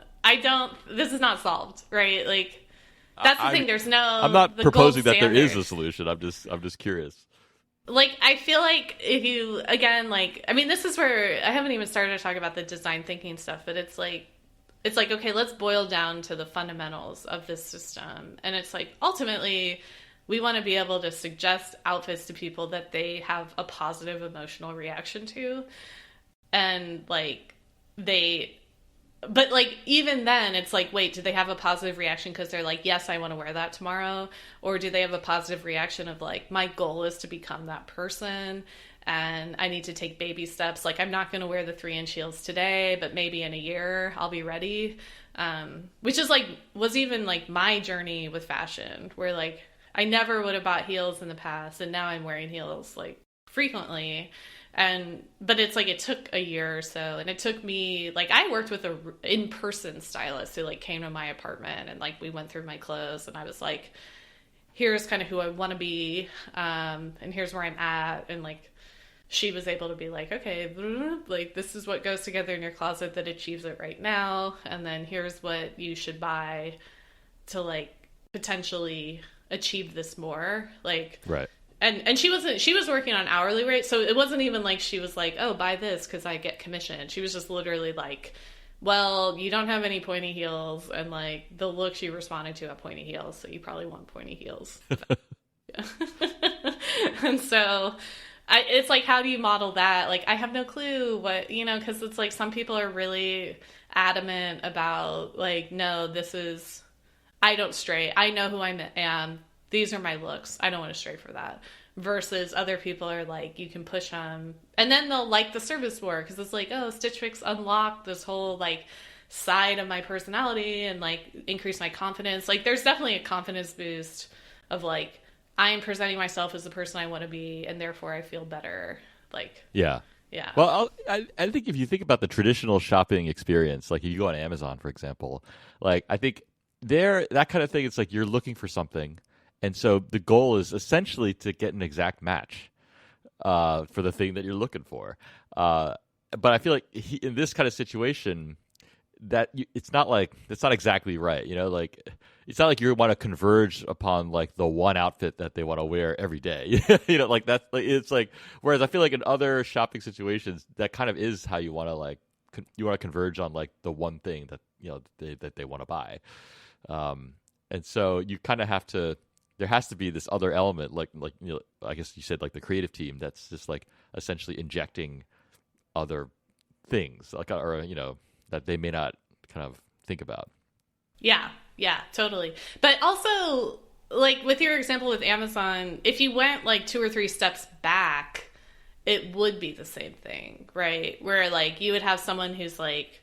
Speaker 2: This is not solved, right? Like, that's the thing. There's no.
Speaker 1: I'm not proposing that there is a solution. I'm just curious.
Speaker 2: Like, I feel like if you like, I mean, this is where I haven't even started to talk about the design thinking stuff, but it's like, okay, let's boil down to the fundamentals of this system, and it's like ultimately, we want to be able to suggest outfits to people that they have a positive emotional reaction to. And like but like even then it's like, wait, do they have a positive reaction because they're like, yes, I want to wear that tomorrow? Or do they have a positive reaction of like, my goal is to become that person and I need to take baby steps. Like I'm not going to wear the 3-inch heels today, but maybe in a year I'll be ready. Which is like, was even like my journey with fashion where like, I never would have bought heels in the past, and now I'm wearing heels like frequently. But it's like it took a year or so, and it took me like I worked with a in-person stylist who like came to my apartment and like we went through my clothes, and I was like, here's kind of who I want to be, and here's where I'm at, and like she was able to be like, okay, like this is what goes together in your closet that achieves it right now, and then here's what you should buy to like potentially achieve this more, like
Speaker 1: right.
Speaker 2: And she was working on hourly rate, so it wasn't even like she was like, oh, buy this because I get commission. She was just literally like, well, you don't have any pointy heels, and like the look she responded to at pointy heels, so you probably want pointy heels. And so it's like, how do you model that? Like I have no clue what, you know, because it's like some people are really adamant about like, no, this is, I don't stray. I know who I am. These are my looks. I don't want to stray for that. Versus other people are like, you can push them. And then they'll like the service more because it's like, oh, Stitch Fix unlocked this whole like side of my personality and like increase my confidence. Like there's definitely a confidence boost of like, I am presenting myself as the person I want to be and therefore I feel better. Like,
Speaker 1: yeah.
Speaker 2: Yeah.
Speaker 1: Well, I think if you think about the traditional shopping experience, like if you go on Amazon, for example, like I think that kind of thing, it's like you're looking for something. And so the goal is essentially to get an exact match for the thing that you're looking for. But I feel like in this kind of situation, it's not exactly right. You know, like it's not like you want to converge upon like the one outfit that they want to wear every day. You know, like that's like, it's like, whereas I feel like in other shopping situations, that kind of is how you want to like you want to converge on like the one thing that you know that they want to buy. And so you kind of have to. There has to be this other element, like you know, I guess you said like the creative team that's just like essentially injecting other things, like or you know that they may not kind of think about.
Speaker 2: Yeah, totally. But also, like with your example with Amazon, if you went like 2 or 3 steps back, it would be the same thing, right? Where like you would have someone who's like,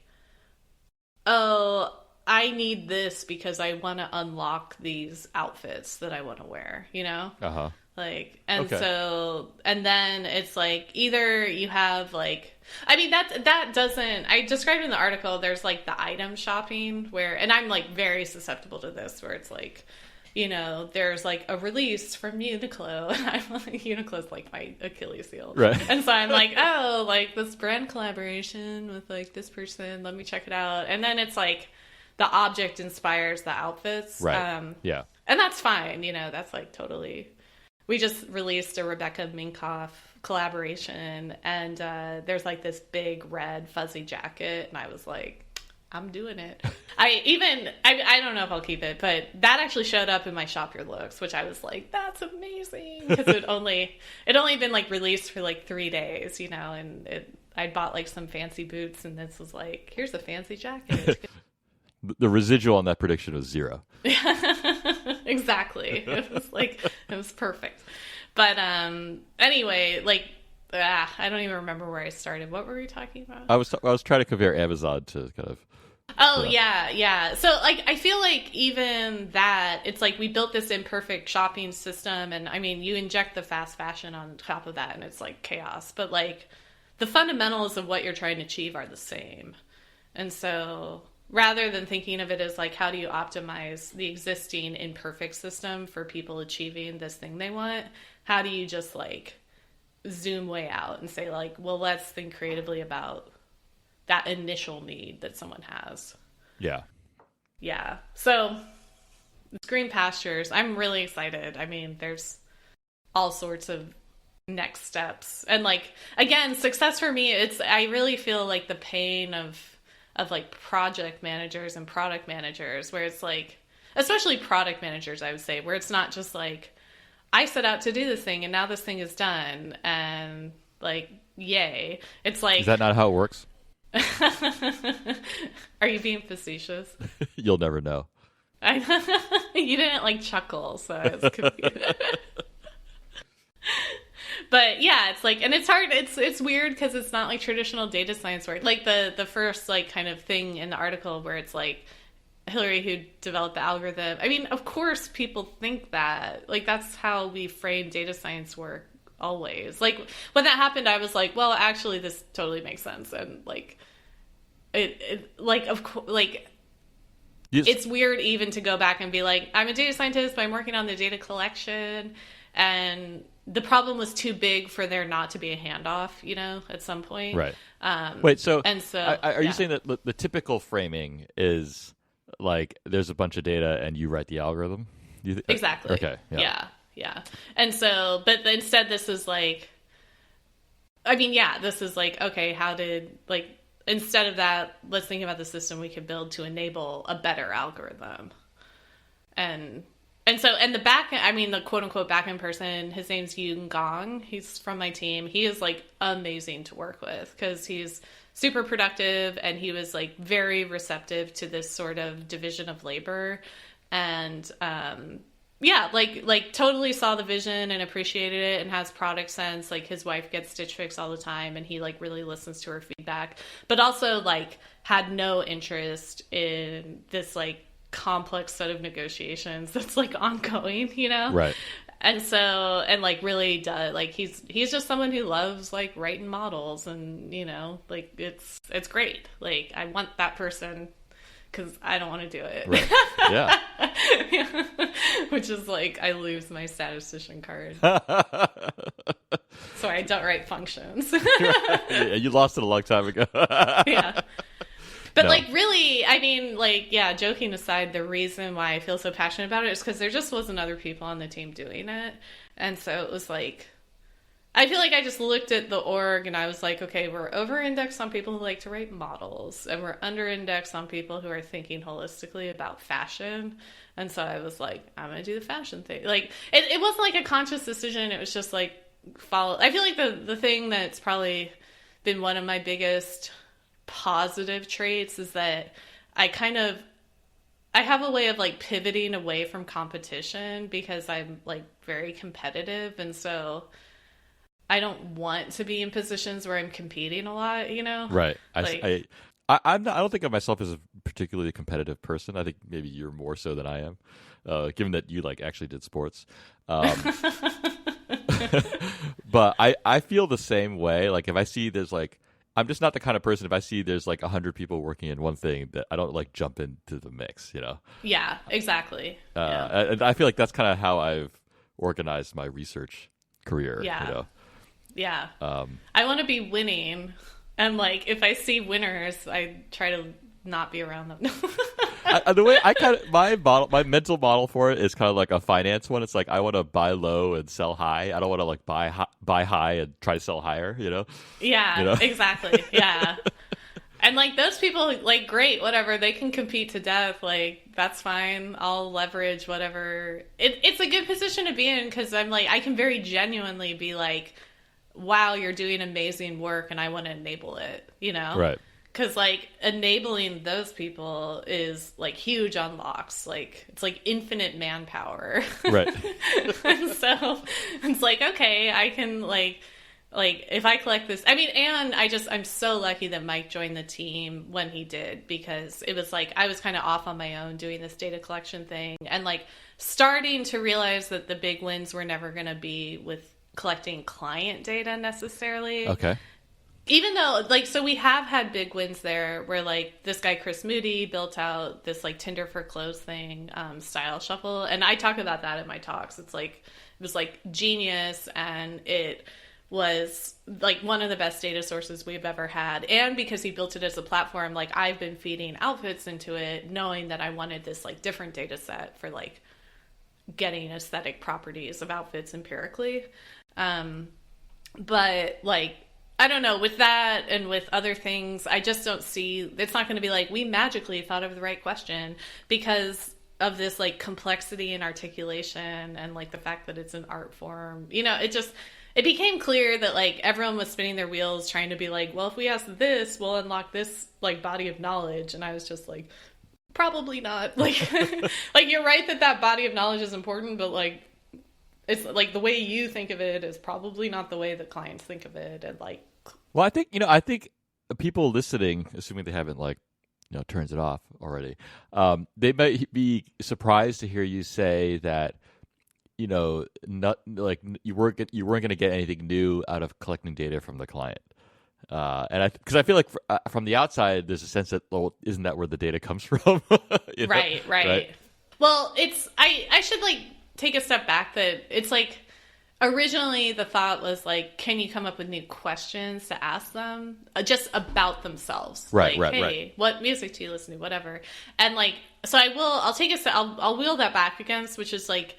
Speaker 2: oh, I need this because I want to unlock these outfits that I want to wear, you know?
Speaker 1: Uh-huh.
Speaker 2: Like, and so, and then it's like, either you have like, I mean, that doesn't, I described in the article, there's like the item shopping where, and I'm like very susceptible to this, where it's like, you know, there's like a release from Uniqlo, and I'm like, Uniqlo's like my Achilles heel.
Speaker 1: Right.
Speaker 2: And so I'm like, oh, like this brand collaboration with like this person, let me check it out. And then it's like, the object inspires the outfits.
Speaker 1: Right. Yeah.
Speaker 2: And that's fine, you know, that's like totally. We just released a Rebecca Minkoff collaboration, and there's like this big red fuzzy jacket, and I was like, I'm doing it. I don't know if I'll keep it, but that actually showed up in my Shop Your Looks, which I was like, that's amazing, because it only been like released for like 3 days, you know, and I'd bought like some fancy boots, and this was like, here's a fancy jacket.
Speaker 1: The residual on that prediction was 0.
Speaker 2: Exactly. It was like, it was perfect. But anyway, like, I don't even remember where I started. What were we talking about?
Speaker 1: I was trying to compare Amazon to kind of.
Speaker 2: Oh, yeah. So, like, I feel like even that, it's like we built this imperfect shopping system, and I mean, you inject the fast fashion on top of that, and it's like chaos. But, like, the fundamentals of what you're trying to achieve are the same. And so, rather than thinking of it as like, how do you optimize the existing imperfect system for people achieving this thing they want, how do you just like zoom way out and say like, well, let's think creatively about that initial need that someone has. Yeah. So it's green pastures. I'm really excited. I mean, there's all sorts of next steps, and like, again, success for me, I really feel like the pain of like project managers and product managers, where it's like, especially product managers, I would say, where it's not just like, I set out to do this thing and now this thing is done and like, yay. It's like,
Speaker 1: is that not how it works?
Speaker 2: Are you being facetious?
Speaker 1: You'll never know.
Speaker 2: You didn't like chuckle, so I was confused. But yeah, it's like, and it's hard. It's weird because it's not like traditional data science work. Like the first like kind of thing in the article where it's like Hillary who developed the algorithm. I mean, of course people think that. Like that's how we frame data science work always. Like when that happened, I was like, well, actually, this totally makes sense. And like it like of course like. Yes. It's weird even to go back and be like, I'm a data scientist, but I'm working on the data collection, and the problem was too big for there not to be a handoff, you know, at some point.
Speaker 1: Right. Wait, so are you saying that the typical framing is like there's a bunch of data and you write the algorithm?
Speaker 2: Exactly.
Speaker 1: Okay.
Speaker 2: Yeah. And so, but instead this is like, I mean, yeah, this is like, okay, how did, like, instead of that, let's think about the system we could build to enable a better algorithm. And so, and the the quote unquote backend person, his name's Yoon Gong. He's from my team. He is like amazing to work with because he's super productive and he was like very receptive to this sort of division of labor. And, yeah, like totally saw the vision and appreciated it and has product sense. Like his wife gets Stitch Fix all the time and he like really listens to her feedback, but also like had no interest in this like complex set of negotiations that's like ongoing, you know?
Speaker 1: Right.
Speaker 2: And so, and like really does, like he's just someone who loves like writing models and, you know, like it's great. Like I want that person because I don't want to do it.
Speaker 1: Right. Yeah.
Speaker 2: Which is like, I lose my statistician card. So I don't write functions.
Speaker 1: Yeah, you lost it a long time ago.
Speaker 2: Yeah. But, like, really, I mean, like, yeah, joking aside, the reason why I feel so passionate about it is because there just wasn't other people on the team doing it. And so it was like, I feel like I just looked at the org and I was like, okay, we're over-indexed on people who like to write models. And we're under-indexed on people who are thinking holistically about fashion. And so I was like, I'm going to do the fashion thing. Like, it wasn't like a conscious decision. It was just like, follow. I feel like the thing that's probably been one of my biggest positive traits is that I I have a way of like pivoting away from competition because I'm like very competitive, and so I don't want to be in positions where I'm competing a lot, you know?
Speaker 1: Right.
Speaker 2: Like,
Speaker 1: I'm not, I don't think of myself as a particularly competitive person. I think maybe you're more so than I am, given that you like actually did sports. But I feel the same way. Like if I see there's like, I'm just not the kind of person, if I see there's like 100 people working in one thing, that I don't like jump into the mix, you know?
Speaker 2: yeah, exactly.
Speaker 1: And I feel like that's kind of how I've organized my research career,
Speaker 2: Yeah.
Speaker 1: you know?
Speaker 2: Yeah. I want to be winning. And like, if I see winners, I try to not be around them.
Speaker 1: The way I kind of my mental model for it is kind of like a finance one. It's like I want to buy low and sell high. I don't want to like buy high and try to sell higher. You know?
Speaker 2: Yeah,
Speaker 1: you know?
Speaker 2: Exactly. Yeah, and like those people, like great, whatever. They can compete to death. Like that's fine. I'll leverage whatever. It's a good position to be in because I'm like I can very genuinely be like, wow, you're doing amazing work, and I want to enable it. You know?
Speaker 1: Right.
Speaker 2: Because, like, enabling those people is, like, huge unlocks. Like, it's, like, infinite manpower.
Speaker 1: Right.
Speaker 2: And so it's like, okay, I can, like, if I collect this... I mean, and I'm so lucky that Mike joined the team when he did. Because it was, like, I was kind of off on my own doing this data collection thing. And, like, starting to realize that the big wins were never going to be with collecting client data necessarily.
Speaker 1: Okay.
Speaker 2: Even though, like, so we have had big wins there where, like, this guy, Chris Moody, built out this, like, Tinder for Clothes thing, Style Shuffle. And I talk about that in my talks. It's, like, it was, like, genius. And it was, like, one of the best data sources we've ever had. And because he built it as a platform, like, I've been feeding outfits into it, knowing that I wanted this, like, different data set for, like, getting aesthetic properties of outfits empirically. But, like, I don't know, with that and with other things, I just don't see, it's not going to be like, we magically thought of the right question because of this, like, complexity and articulation and, like, the fact that it's an art form. You know, it became clear that, like, everyone was spinning their wheels trying to be like, well, if we ask this, we'll unlock this, like, body of knowledge. And I was just like, probably not. Like, like, you're right that body of knowledge is important, but, like, it's like the way you think of it is probably not the way that clients think of it. And like,
Speaker 1: well, I think people listening, assuming they haven't like, turns it off already, they might be surprised to hear you say that, not like you weren't going to get anything new out of collecting data from the client. And because I feel like from the outside, there's a sense that, well, isn't that where the data comes from?
Speaker 2: Right. Well, I should like take a step back that it's like originally the thought was like, can you come up with new questions to ask them just about themselves?
Speaker 1: Right,
Speaker 2: like,
Speaker 1: right,
Speaker 2: hey,
Speaker 1: right.
Speaker 2: What music do you listen to? Whatever. And like, so I'll wheel that back against, which is like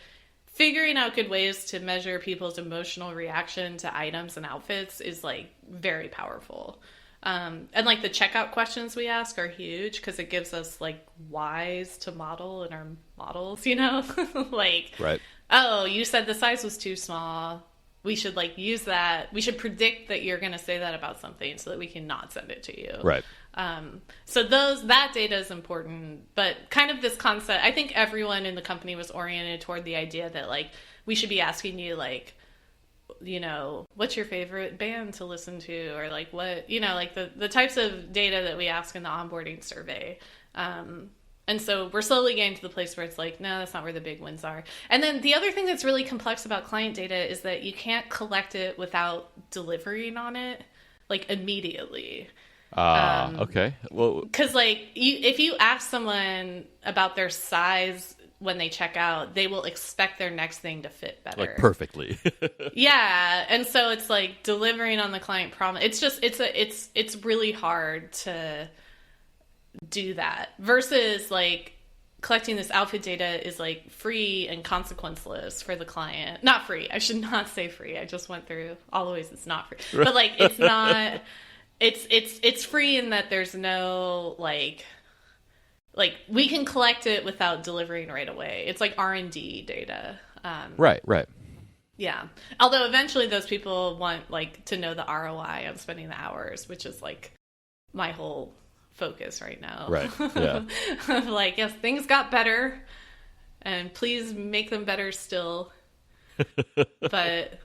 Speaker 2: figuring out good ways to measure people's emotional reaction to items and outfits is like very powerful. And like the checkout questions we ask are huge because it gives us like whys to model in our models, like,
Speaker 1: right.
Speaker 2: Oh, you said the size was too small. We should like use that. We should predict that you're going to say that about something so that we can not send it to you.
Speaker 1: Right.
Speaker 2: So that data is important, but kind of this concept, I think everyone in the company was oriented toward the idea that like, we should be asking you like, what's your favorite band to listen to? Or like what, like the types of data that we ask in the onboarding survey. And so we're slowly getting to the place where it's like, no, that's not where the big wins are. And then the other thing that's really complex about client data is that you can't collect it without delivering on it like immediately.
Speaker 1: Okay. Well,
Speaker 2: because like if you ask someone about their size when they check out, they will expect their next thing to fit better.
Speaker 1: Like perfectly.
Speaker 2: Yeah. And so it's like delivering on the client promise. It's just, it's really hard to do that versus like collecting this outfit data is like free and consequenceless for the client. Not free. I should not say free. I just went through all the ways it's not free, but like, it's not, it's free in that there's no like we can collect it without delivering right away. It's like R&D data.
Speaker 1: Right.
Speaker 2: Yeah. Although eventually those people want like to know the ROI on spending the hours, which is like my whole focus right now.
Speaker 1: Right. Yeah.
Speaker 2: Like, yes, things got better, and please make them better still. But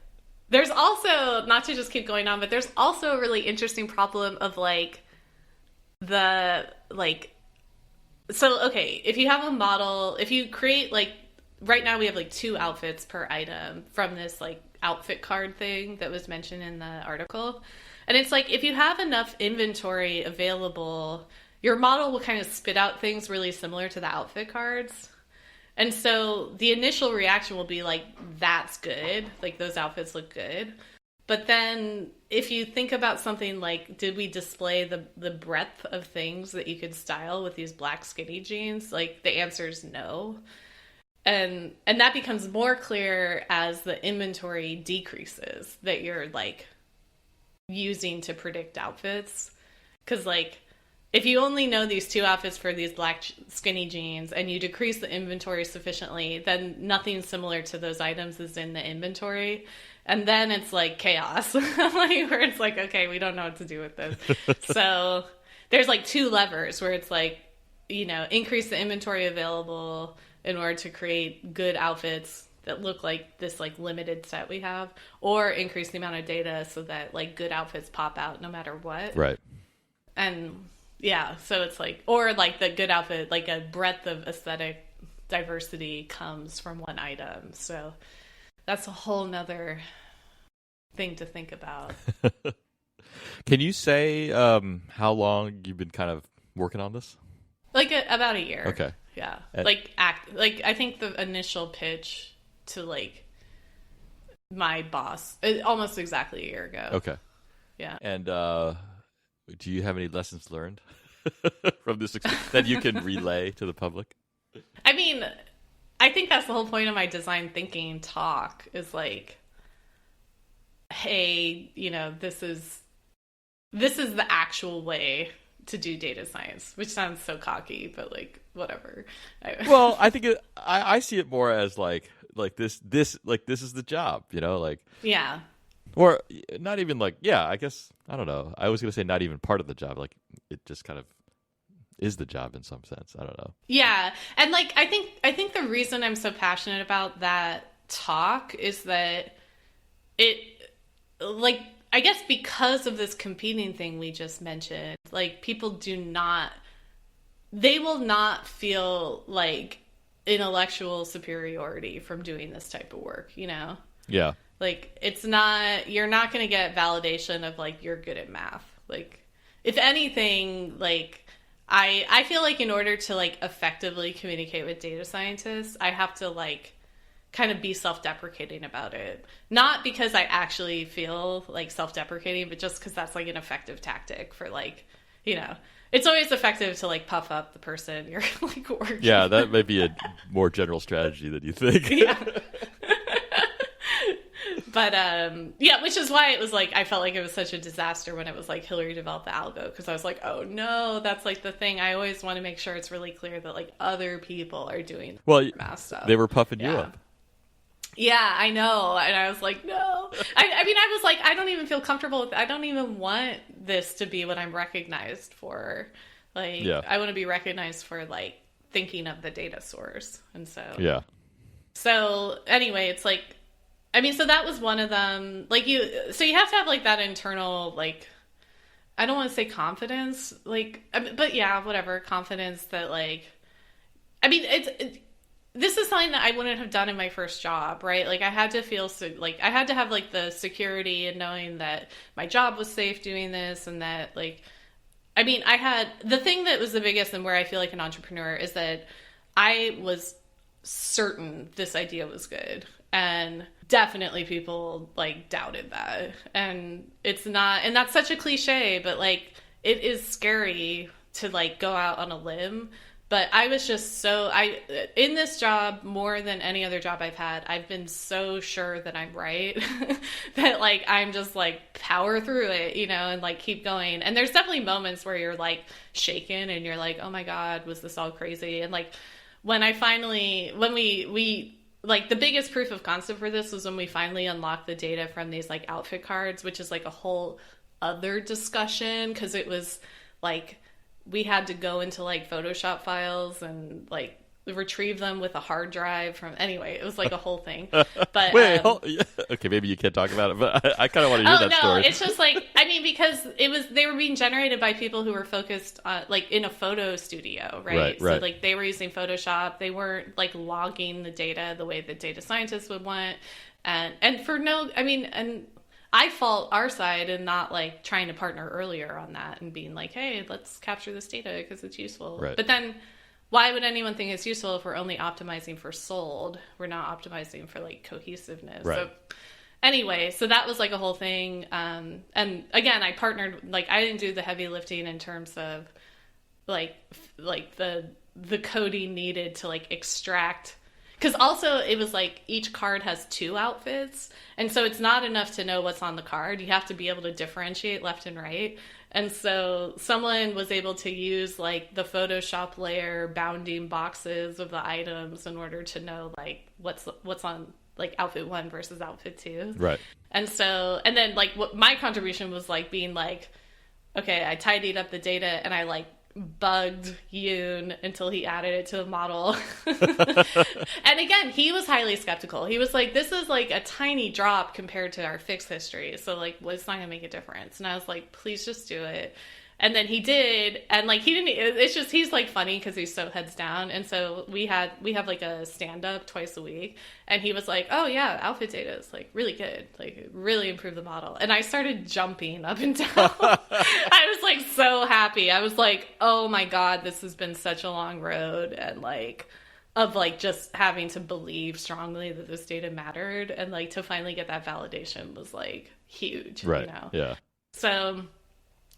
Speaker 2: there's also, not to just keep going on, but there's also a really interesting problem of like so okay, if you have a model, if you create like, right now we have like 2 outfits per item from this like outfit card thing that was mentioned in the article. And it's like, if you have enough inventory available, your model will kind of spit out things really similar to the outfit cards. And so the initial reaction will be like, that's good. Like, those outfits look good. But then if you think about something like, did we display the breadth of things that you could style with these black skinny jeans? Like, the answer is no. And that becomes more clear as the inventory decreases that you're like using to predict outfits. Because like, if you only know these 2 outfits for these black skinny jeans and you decrease the inventory sufficiently, then nothing similar to those items is in the inventory. And then it's like chaos, like, where it's like, okay, we don't know what to do with this. So there's like 2 levers where it's like, you know, increase the inventory available in order to create good outfits that look like this like limited set we have, or increase the amount of data so that like good outfits pop out no matter what.
Speaker 1: Right.
Speaker 2: And yeah, so it's like, or like the good outfit, like a breadth of aesthetic diversity comes from one item. So that's a whole nother thing to think about.
Speaker 1: Can you say how long you've been kind of working on this?
Speaker 2: Like about a year.
Speaker 1: Okay.
Speaker 2: Yeah. Like I think the initial pitch to like my boss, almost exactly a year ago.
Speaker 1: Okay.
Speaker 2: Yeah.
Speaker 1: And do you have any lessons learned from this that you can relay to the public?
Speaker 2: I mean, I think that's the whole point of my design thinking talk, is like, hey, you know, this is the actual way to do data science, which sounds so cocky, but like, whatever.
Speaker 1: Well, I think I see it more as like this is the job, you know, like,
Speaker 2: yeah.
Speaker 1: Or not even like, yeah, I guess, I don't know. I was going to say not even part of the job. Like, it just kind of is the job in some sense. I don't know.
Speaker 2: Yeah. And like, I think the reason I'm so passionate about that talk is that it, like, I guess because of this competing thing we just mentioned, like, people they will not feel like intellectual superiority from doing this type of work, you know?
Speaker 1: Yeah.
Speaker 2: Like, you're not going to get validation of, like, you're good at math. Like, if anything, like, I feel like in order to, like, effectively communicate with data scientists, I have to, like, kind of be self-deprecating about it. Not because I actually feel, like, self-deprecating, but just because that's, like, an effective tactic for, like, you know, it's always effective to, like, puff up the person you're, like, working.
Speaker 1: Yeah, that may be a more general strategy than you think.
Speaker 2: Yeah. But, yeah, which is why it was like, I felt like it was such a disaster when it was like Hillary developed the algo, because I was like, oh no, that's like the thing. I always want to make sure it's really clear that like other people are doing math stuff.
Speaker 1: They were puffing you up.
Speaker 2: Yeah, I know. And I was like, no. I mean, I was like, I don't even feel comfortable with, I don't even want this to be what I'm recognized for. Like, yeah. I want to be recognized for like thinking of the data source. And so,
Speaker 1: yeah.
Speaker 2: So anyway, it's like, I mean, so that was one of them. Like, so you have to have like that internal, like, I don't want to say confidence, like, but yeah, whatever, confidence that like, I mean, this is something that I wouldn't have done in my first job, right? Like, I had to feel like I had to have like the security and knowing that my job was safe doing this, and that like, I mean, I had the thing that was the biggest and where I feel like an entrepreneur is that I was certain this idea was good. And definitely people like doubted that. And it's not, and that's such a cliche, but like it is scary to like go out on a limb. But I was just in this job more than any other job I've had, I've been so sure that I'm right that like I'm just like power through it, you know, and like keep going. And there's definitely moments where you're like shaken and you're like, oh my God, was this all crazy? And like when we like the biggest proof of concept for this was when we finally unlocked the data from these like outfit cards, which is like a whole other discussion, because it was like we had to go into like Photoshop files and like retrieve them with a hard drive from. Anyway, it was like a whole thing. But
Speaker 1: wait, okay, maybe you can't talk about it, but I kind of want to hear that story.
Speaker 2: It's just like, I mean, because they were being generated by people who were focused on like in a photo studio, right? So like they were using Photoshop. They weren't like logging the data the way that data scientists would want, and for no, I mean, and I fault our side in not like trying to partner earlier on that and being like, hey, let's capture this data because it's useful.
Speaker 1: Right.
Speaker 2: But then why would anyone think it's useful if we're only optimizing for sold? We're not optimizing for like cohesiveness.
Speaker 1: Right.
Speaker 2: So anyway, so that was like a whole thing. And again, I partnered, like I didn't do the heavy lifting in terms of like the coding needed to like extract. Because also it was like each card has 2 outfits. And so it's not enough to know what's on the card. You have to be able to differentiate left and right. And so someone was able to use like the Photoshop layer bounding boxes of the items in order to know like what's on like outfit 1 versus outfit 2.
Speaker 1: Right.
Speaker 2: And so, and then like what my contribution was like being like, okay, I tidied up the data and I like bugged Yoon until he added it to the model. And again, he was highly skeptical. He was like, this is like a tiny drop compared to our fixed history. So like, well, it's not gonna make a difference. And I was like, please just do it. And then he did, and like he didn't. It's just he's like funny because he's so heads down. And so we have like a stand up twice a week, and he was like, "Oh yeah, outfit data is like really good, like it really improved the model." And I started jumping up and down. I was like so happy. I was like, "Oh my god, this has been such a long road," and like of like just having to believe strongly that this data mattered, and like to finally get that validation was like huge.
Speaker 1: Right.
Speaker 2: You know?
Speaker 1: Yeah.
Speaker 2: So.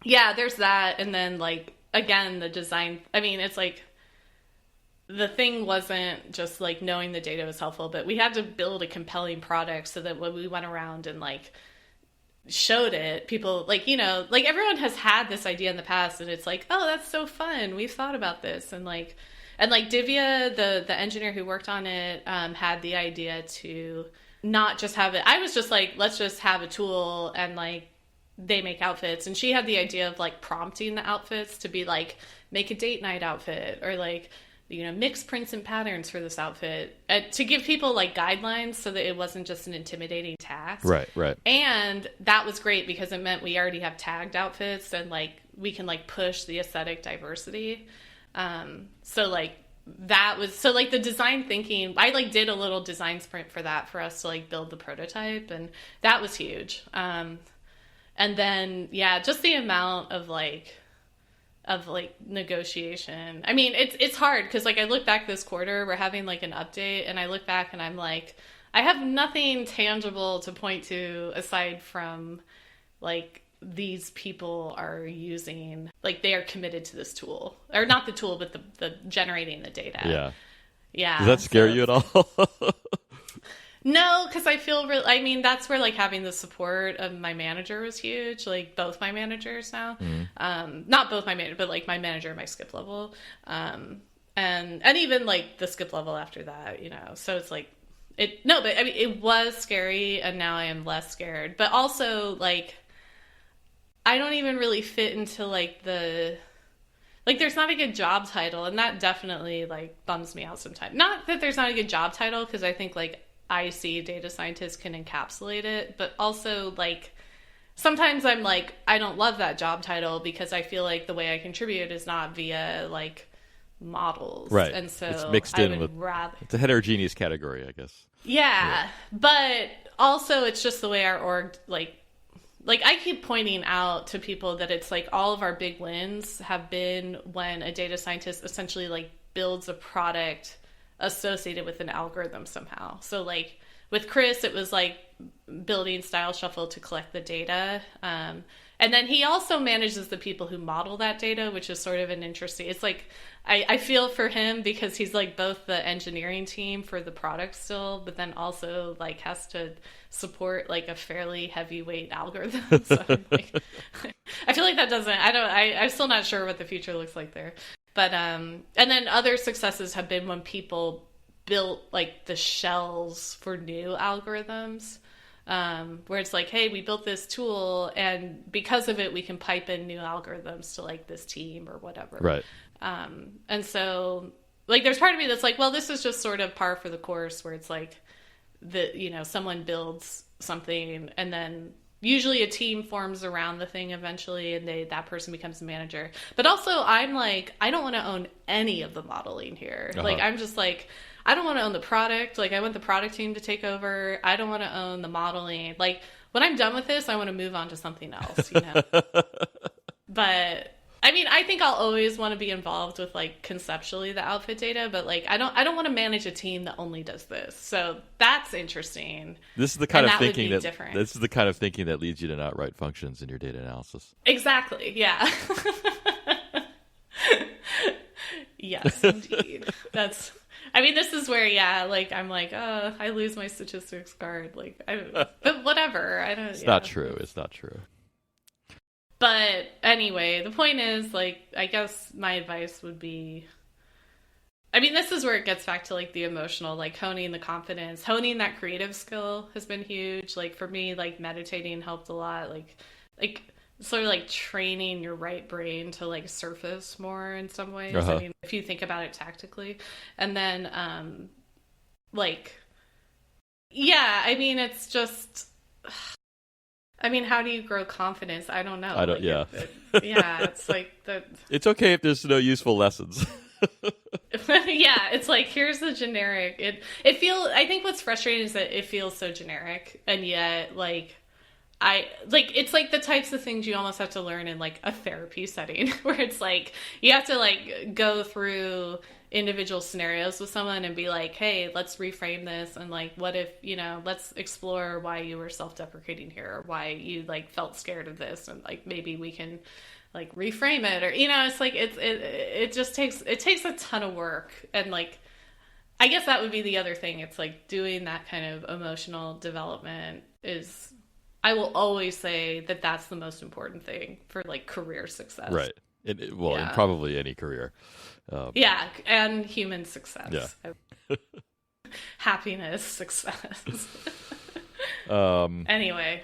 Speaker 2: Yeah, there's that. And then, like, again, the design, I mean, it's like, the thing wasn't just, like, knowing the data was helpful, but we had to build a compelling product so that when we went around and, like, showed it, people, like, you know, like, everyone has had this idea in the past, and it's like, oh, that's so fun. We've thought about this. And, like, Divya, the engineer who worked on it, had the idea to not just have it. I was just like, let's just have a tool and, like, they make outfits, and she had the idea of like prompting the outfits to be like, make a date night outfit, or like, you know, mix prints and patterns for this outfit, to give people like guidelines so that it wasn't just an intimidating task.
Speaker 1: Right.
Speaker 2: And that was great because it meant we already have tagged outfits, and like we can like push the aesthetic diversity. So like that was, so like the design thinking, I like did a little design sprint for that for us to like build the prototype, and that was huge. And then, yeah, just the amount of negotiation. I mean, it's hard because like I look back this quarter, we're having like an update, and I look back and I'm like, I have nothing tangible to point to aside from like these people are using, like they are committed to this tool, or not the tool, but the generating the data. Yeah.
Speaker 1: Does that scare you at all?
Speaker 2: No, because I feel I mean, that's where like having the support of my manager was huge. Like both my managers now, not both my manager, but like my manager at my skip level, and even like the skip level after that, you know. So it's like but I mean, it was scary, and now I am less scared. But also like, I don't even really fit into like there's not a good job title, and that definitely like bums me out sometimes. Not that there's not a good job title, because I think like IC data scientists can encapsulate it, but also like sometimes I'm like, I don't love that job title because I feel like the way I contribute is not via like models,
Speaker 1: right?
Speaker 2: And so
Speaker 1: it's mixed in with it's a heterogeneous category, I guess.
Speaker 2: Yeah, but also it's just the way our org like I keep pointing out to people that it's like all of our big wins have been when a data scientist essentially like builds a product associated with an algorithm somehow. So like with Chris, it was like building Style Shuffle to collect the data. And then he also manages the people who model that data, which is sort of an interesting, it's like, I feel for him because he's like both the engineering team for the product still, but then also like has to support like a fairly heavyweight algorithm. So I'm like, I feel like that doesn't, I'm still not sure what the future looks like there. But, and then other successes have been when people built like the shells for new algorithms. where it's like, hey, we built this tool, and because of it, we can pipe in new algorithms to like this team or whatever.
Speaker 1: Right.
Speaker 2: And so like, there's part of me that's like, well, this is just sort of par for the course, where it's like someone builds something, and then usually a team forms around the thing eventually, and that person becomes a manager. But also, I'm like, I don't want to own any of the modeling here. Like, I'm just like, I don't want to own the product. Like, I want the product team to take over. I don't want to own the modeling. Like, when I'm done with this, I want to move on to something else, But I mean, I think I'll always want to be involved with like conceptually the outfit data, but like I don't want to manage a team that only does this. So that's interesting.
Speaker 1: This is the kind of thinking this is the kind of thinking that leads you to not write functions in your data analysis.
Speaker 2: Exactly. Yeah. Yes, indeed. This is where, like, I'm like, I lose my statistics card. Like, but whatever.
Speaker 1: It's not true. It's not true.
Speaker 2: But anyway, the point is, like, I guess my advice would be, this is where it gets back to, like, the emotional, like, honing the confidence, honing that creative skill has been huge. Like, for me, like, meditating helped a lot. Like sort of, like, training your right brain to, like, surface more in some ways. If you think about it tactically. And then, it's just... how do you grow confidence? I don't know. It's like the...
Speaker 1: It's okay if there's no useful lessons.
Speaker 2: Yeah, it's like, here's the generic. I think what's frustrating is that it feels so generic, and yet, like, it's like the types of things you almost have to learn in like a therapy setting, where it's like you have to like go through individual scenarios with someone and be like, hey, let's reframe this, and like, what if, let's explore why you were self-deprecating here, or why you like felt scared of this, and like maybe we can like reframe it, or it's like it just takes a ton of work. And like, I guess that would be the other thing. It's like doing that kind of emotional development is, I will always say that that's the most important thing for like career success.
Speaker 1: Right. In probably any career.
Speaker 2: And human success. Yeah. Happiness, success. Anyway.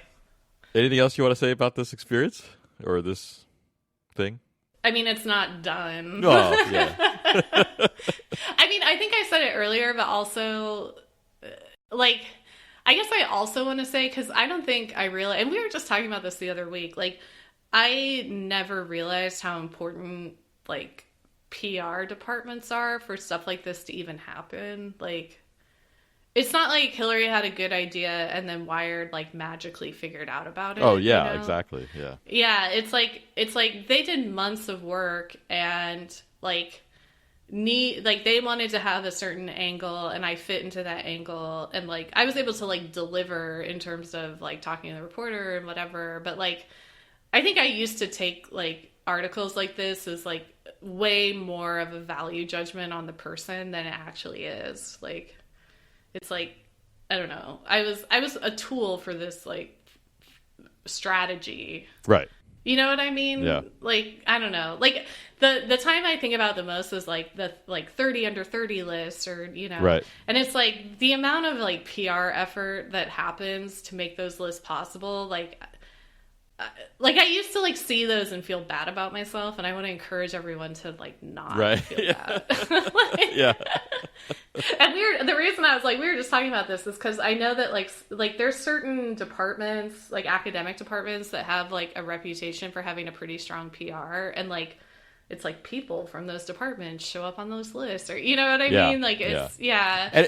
Speaker 1: Anything else you want to say about this experience or this thing?
Speaker 2: It's not done.
Speaker 1: Oh, yeah.
Speaker 2: I think I said it earlier, but also, like, I guess I also want to say, because I don't think I realized, and we were just talking about this the other week, like, I never realized how important, like, PR departments are for stuff like this to even happen. Like, it's not like Hillary had a good idea and then Wired, like, magically figured out about it.
Speaker 1: Oh, yeah, exactly, yeah.
Speaker 2: Yeah, it's like they did months of work, and, like, they wanted to have a certain angle, and I fit into that angle, and like I was able to like deliver in terms of like talking to the reporter and whatever. But like, I think I used to take like articles like this as like way more of a value judgment on the person than it actually is. Like, it's like, I don't know, I was a tool for this like strategy,
Speaker 1: right?
Speaker 2: You know what I mean?
Speaker 1: Yeah.
Speaker 2: Like, I don't know. Like, the time I think about the most is, like, the, like, 30 under 30 list, or,
Speaker 1: Right.
Speaker 2: And it's, like, the amount of, like, PR effort that happens to make those lists possible, like, I used to, like, see those and feel bad about myself, and I want to encourage everyone to, like, not feel bad. Like,
Speaker 1: yeah.
Speaker 2: And the reason I was like, we were just talking about this is because I know that like there's certain departments, like academic departments, that have like a reputation for having a pretty strong PR, and like it's like people from those departments show up on those lists, or you know what I mean? Like it's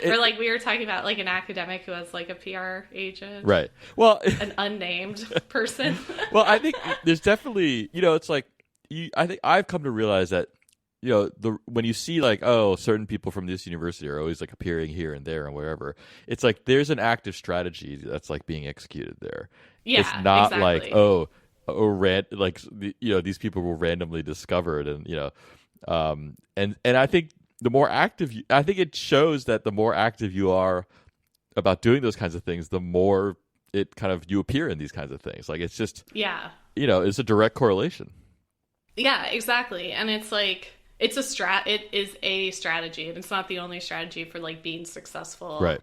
Speaker 2: or like we were talking about like an academic who has like a PR agent,
Speaker 1: right? Well,
Speaker 2: an unnamed person.
Speaker 1: Well, I think there's definitely, it's like I think I've come to realize that, when you see like, oh, certain people from this university are always like appearing here and there and wherever, it's like there's an active strategy that's like being executed there.
Speaker 2: Yeah,
Speaker 1: it's not
Speaker 2: exactly.
Speaker 1: like these people were randomly discovered, and and I think the more active, I think it shows that the more active you are about doing those kinds of things, the more it kind of you appear in these kinds of things. Like, it's just it's a direct correlation.
Speaker 2: Yeah, exactly, and it's like. It is a strategy, and it's not the only strategy for like being successful.
Speaker 1: Right.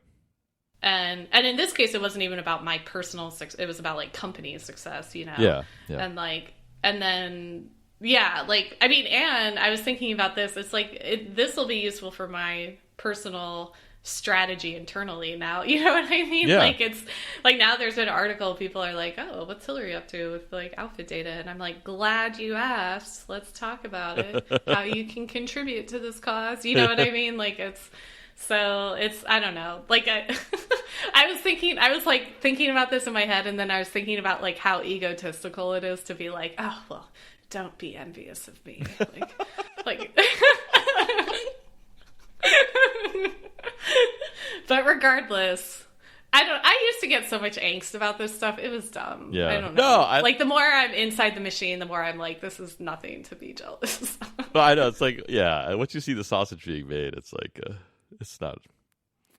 Speaker 2: And in this case, it wasn't even about my personal success. It was about like company success,
Speaker 1: Yeah.
Speaker 2: And like, and then, yeah, like, I mean, and I was thinking about this. It's like, this will be useful for my personal strategy internally now. You know what I mean?
Speaker 1: Yeah.
Speaker 2: Like, it's like now there's an article. People are like, oh, what's Hillary up to with like outfit data? And I'm like, glad you asked. Let's talk about it. How you can contribute to this cause. You know what I mean? Like, I don't know. Like I was thinking about this in my head, and then I was thinking about like how egotistical it is to be like, oh, well, don't be envious of me. Like but regardless, I used to get so much angst about this stuff. It was dumb.
Speaker 1: Yeah.
Speaker 2: I don't know. Like the more I'm inside the machine, the more I'm like, this is nothing to be jealous.
Speaker 1: Well, I know, it's like, yeah, once you see the sausage being made, it's like it's not,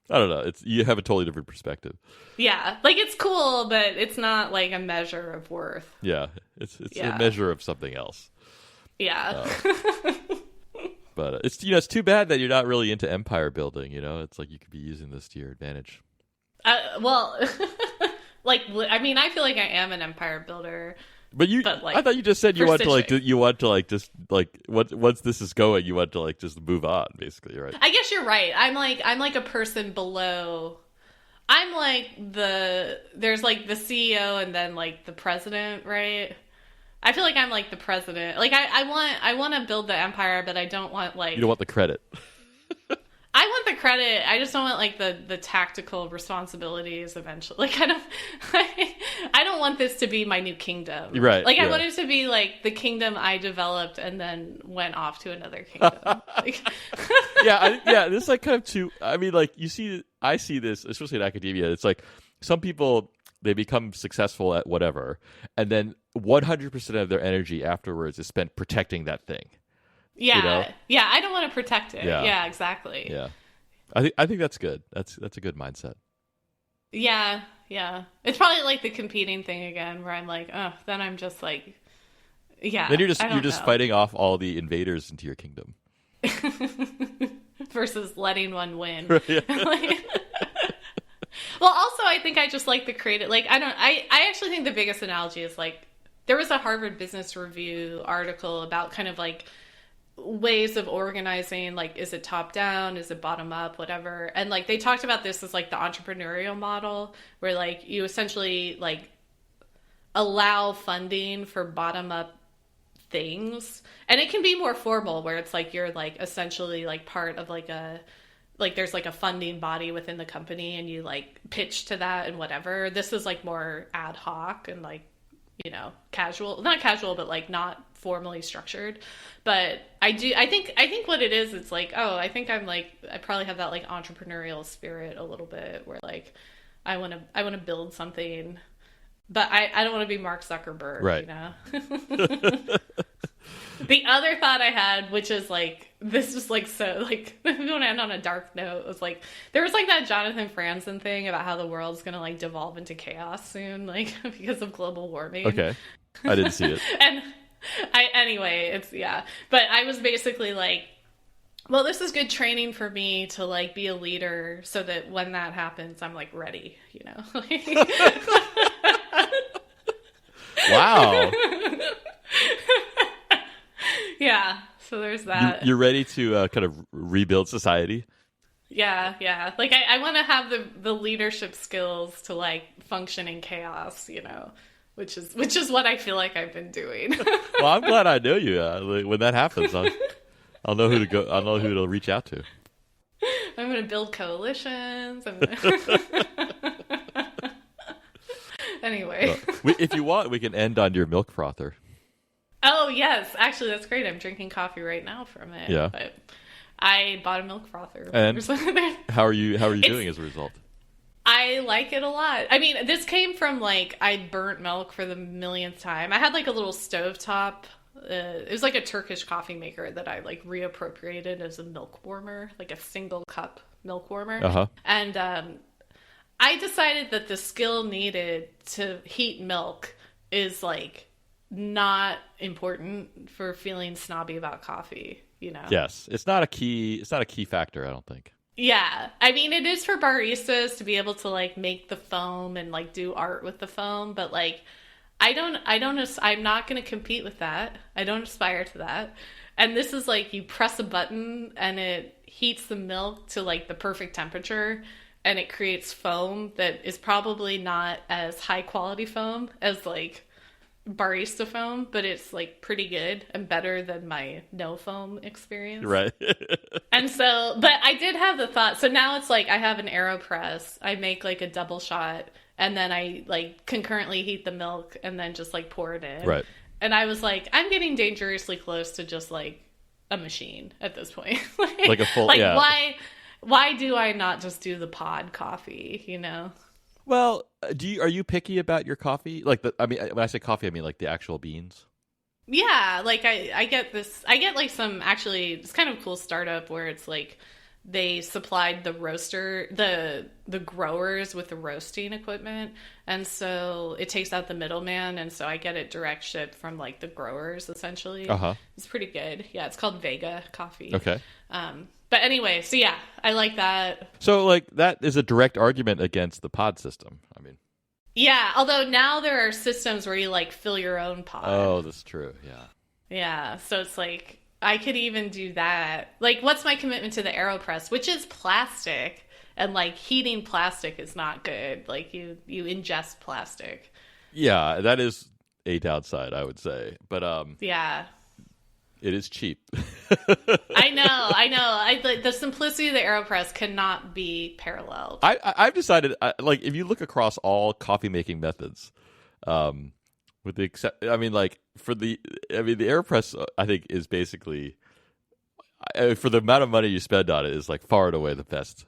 Speaker 1: I don't know. You have a totally different perspective.
Speaker 2: Yeah, like it's cool, but it's not like a measure of worth.
Speaker 1: Yeah, it's a measure of something else.
Speaker 2: Yeah.
Speaker 1: But it's too bad that you're not really into empire building. It's like you could be using this to your advantage.
Speaker 2: Well, like I mean, I feel like I am an empire builder.
Speaker 1: But like, I thought you just said you want to once this is going, you want to like just move on, basically, right?
Speaker 2: I guess you're right. I'm like a person below. I'm like there's like the CEO and then like the president, right? I feel like I'm like the president. Like I want to build the empire, but I don't want like,
Speaker 1: you don't want the credit.
Speaker 2: I want the credit. I just don't want like the tactical responsibilities eventually. Like I don't want this to be my new kingdom.
Speaker 1: Right.
Speaker 2: Like I want it to be like the kingdom I developed and then went off to another kingdom.
Speaker 1: Yeah. This is like kind of too. I mean, like I see this, especially in academia. It's like some people, they become successful at whatever, and then 100% of their energy afterwards is spent protecting that thing.
Speaker 2: Yeah, yeah. I don't want to protect it. Yeah, exactly.
Speaker 1: Yeah, I think that's good. That's a good mindset.
Speaker 2: Yeah. It's probably like the competing thing again, where I'm like, oh, then I'm just like, yeah.
Speaker 1: Then you're just fighting off all the invaders into your kingdom,
Speaker 2: versus letting one win.
Speaker 1: Yeah.
Speaker 2: Well, also, I think I just like the creative. Like, I actually think the biggest analogy is like there was a Harvard Business Review article about kind of like ways of organizing, like is it top down, is it bottom up, whatever, and like they talked about this as like the entrepreneurial model where like you essentially like allow funding for bottom up things, and it can be more formal where it's like you're like essentially like part of like there's like a funding body within the company and you like pitch to that and whatever. This is like more ad hoc and like, casual, not casual, but like not formally structured. But I think what it is, it's like, oh, I think I probably have that like entrepreneurial spirit a little bit where like I want to build something, but I don't want to be Mark Zuckerberg,
Speaker 1: right?
Speaker 2: The other thought I had, which is like, this is like, so like, we want to end on a dark note, was like, there was like that Jonathan Franzen thing about how the world's going to like devolve into chaos soon, like because of global warming.
Speaker 1: Okay. I didn't see it.
Speaker 2: And but I was basically like, well, this is good training for me to like be a leader so that when that happens, I'm like ready,
Speaker 1: Wow.
Speaker 2: Yeah, so there's that.
Speaker 1: You're ready to kind of rebuild society?
Speaker 2: Yeah. Like, I want to have the leadership skills to, like, function in chaos, which is what I feel like I've been doing.
Speaker 1: Well, I'm glad I know you. When that happens, I'll know who to go. I'll know who to reach out to.
Speaker 2: I'm going to build coalitions. Anyway.
Speaker 1: Well, if you want, we can end on your milk frother.
Speaker 2: Oh, yes. Actually, that's great. I'm drinking coffee right now from it.
Speaker 1: Yeah.
Speaker 2: But I bought a milk frother.
Speaker 1: And how are you doing as a result?
Speaker 2: I like it a lot. I mean, this came from, like, I burnt milk for the millionth time. I had, like, a little stovetop. It was, like, a Turkish coffee maker that I, like, reappropriated as a milk warmer, like a single cup milk warmer.
Speaker 1: Uh-huh.
Speaker 2: And I decided that the skill needed to heat milk is, like, not important for feeling snobby about coffee,
Speaker 1: Yes, it's not a key factor, I don't think.
Speaker 2: Yeah. I mean, it is for baristas to be able to like make the foam and like do art with the foam, but like I'm not going to compete with that. I don't aspire to that. And this is like you press a button and it heats the milk to like the perfect temperature and it creates foam that is probably not as high quality foam as like barista foam, but it's like pretty good and better than my no foam experience.
Speaker 1: Right.
Speaker 2: And so, but I did have the thought. So now it's like I have an AeroPress. I make like a double shot and then I like concurrently heat the milk and then just like pour it in.
Speaker 1: Right.
Speaker 2: And I was like, I'm getting dangerously close to just like a machine at this point.
Speaker 1: Like a full,
Speaker 2: like
Speaker 1: yeah.
Speaker 2: Why do I not just do the pod coffee, you know?
Speaker 1: Well, are you picky about your coffee? Like I mean, when I say coffee, I mean like the actual beans.
Speaker 2: Yeah, like I get like some, actually it's kind of a cool startup where it's like they supplied the roaster, the growers with the roasting equipment, and so it takes out the middleman, and so I get it direct shipped from like the growers essentially. It's pretty good. Yeah, it's called Vega coffee.
Speaker 1: Okay.
Speaker 2: But anyway, so yeah, I like that.
Speaker 1: So like that is a direct argument against the pod system. I mean,
Speaker 2: yeah, although now there are systems where you like fill your own pod.
Speaker 1: Oh, that's true. Yeah.
Speaker 2: Yeah, so it's like I could even do that. Like, what's my commitment to the AeroPress, which is plastic, and like heating plastic is not good. Like you ingest plastic.
Speaker 1: Yeah, that is a downside, I would say. But
Speaker 2: yeah,
Speaker 1: it is cheap.
Speaker 2: I know. The simplicity of the AeroPress cannot be paralleled.
Speaker 1: I've decided, like, if you look across all coffee making methods, with the I mean, like the AeroPress, I think is basically, for the amount of money you spend on it, is like far and away the best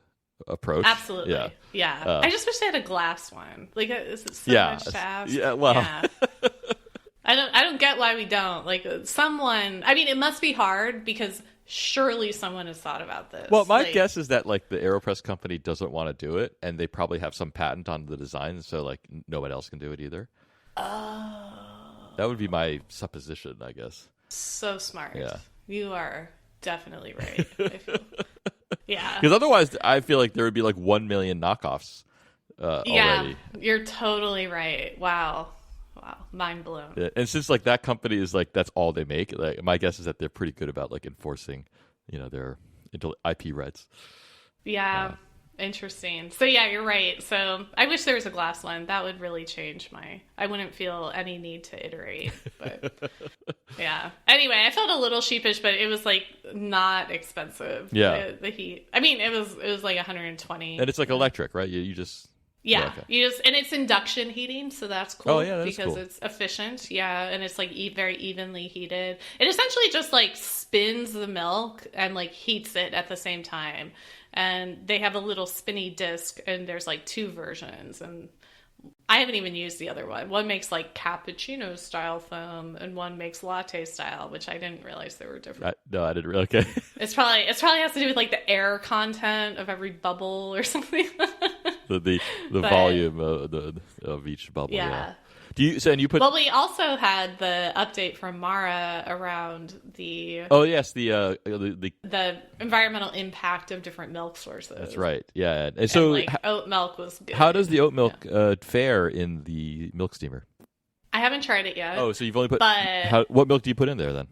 Speaker 1: approach.
Speaker 2: Absolutely, yeah. I just wish they had a glass one. Like, is it so much to ask?
Speaker 1: Yeah, well.
Speaker 2: Yeah. I don't get why we don't. Like, someone, I mean, it must be hard because surely someone has thought about this.
Speaker 1: Well, my guess is that like the AeroPress company doesn't want to do it, and they probably have some patent on the design, so like no one else can do it either.
Speaker 2: Oh.
Speaker 1: That would be my supposition, I guess.
Speaker 2: So smart.
Speaker 1: Yeah.
Speaker 2: You are definitely right. Yeah.
Speaker 1: Because otherwise, I feel like there would be like 1 million knockoffs already.
Speaker 2: You're totally right. Wow, mind blown.
Speaker 1: Yeah. And since like that company is like that's all they make, like my guess is that they're pretty good about like enforcing, their IP rights.
Speaker 2: Yeah. Interesting. So yeah, you're right. So I wish there was a glass one. That would really change I wouldn't feel any need to iterate. But yeah. Anyway, I felt a little sheepish, but it was like not expensive.
Speaker 1: Yeah.
Speaker 2: The heat. I mean, it was like 120.
Speaker 1: And it's like electric, right? You just.
Speaker 2: Yeah. Okay. And it's induction heating, so that's cool.
Speaker 1: Oh yeah, that's
Speaker 2: because
Speaker 1: cool.
Speaker 2: It's efficient. Yeah, and it's like very evenly heated. It essentially just like spins the milk and like heats it at the same time. And they have a little spinny disc, and there's like 2 versions, and I haven't even used the other one. One makes like cappuccino style foam, and one makes latte style, which I didn't realize they were different.
Speaker 1: No, I didn't really. Okay.
Speaker 2: It probably has to do with like the air content of every bubble or something.
Speaker 1: the volume of each bubble. Yeah.
Speaker 2: Well, we also had the update from Mara around the.
Speaker 1: Oh yes, the
Speaker 2: environmental impact of different milk sources.
Speaker 1: That's right. Yeah, and so
Speaker 2: like, oat milk was good.
Speaker 1: How does the oat milk fare in the milk steamer?
Speaker 2: I haven't tried it yet.
Speaker 1: Oh, so you've only put. What milk do you put in there then?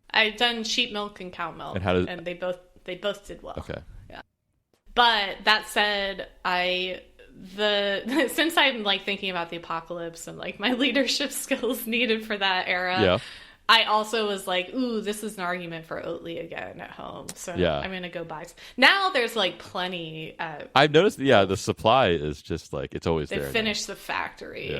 Speaker 1: I've done sheep milk and cow milk, and they both did well. Okay. Yeah. But that said, since I'm like thinking about the apocalypse and like my leadership skills needed for that era, I also was like, ooh, this is an argument for Oatly again at home. So I'm gonna go buy. Now there's like plenty. I've noticed, the supply is just like it's always there. They finished the factory,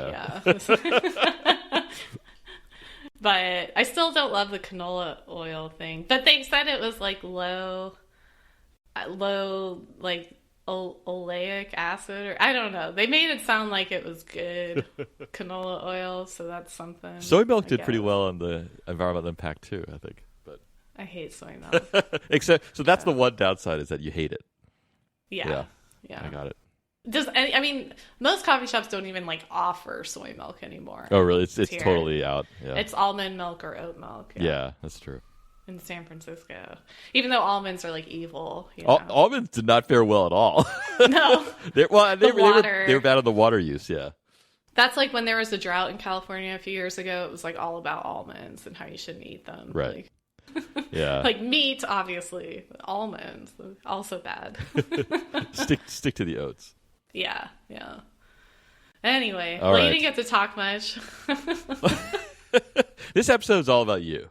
Speaker 1: but I still don't love the canola oil thing. But they said it was like low like oleic acid, or I don't know. They made it sound like it was good canola oil, so that's something. Soy milk did pretty well on the environmental impact too, I think. But I hate soy milk. So that's the one downside, is that you hate it. Yeah. I got it. Most coffee shops don't even like offer soy milk anymore. Oh, really? It's totally out. Yeah. It's almond milk or oat milk. Yeah, that's true.
Speaker 2: in San Francisco. Even though almonds are like evil. You know?
Speaker 1: Almonds did not fare well at all.
Speaker 2: No.
Speaker 1: They were bad on the water use, yeah.
Speaker 2: That's like when there was a drought in California a few years ago. It was like all about almonds and how you shouldn't eat them.
Speaker 1: Right.
Speaker 2: Like,
Speaker 1: yeah.
Speaker 2: Like meat, obviously. Almonds, also bad.
Speaker 1: Stick to the oats.
Speaker 2: Yeah. Anyway,
Speaker 1: all right.
Speaker 2: you didn't get to talk much.
Speaker 1: This episode's all about you.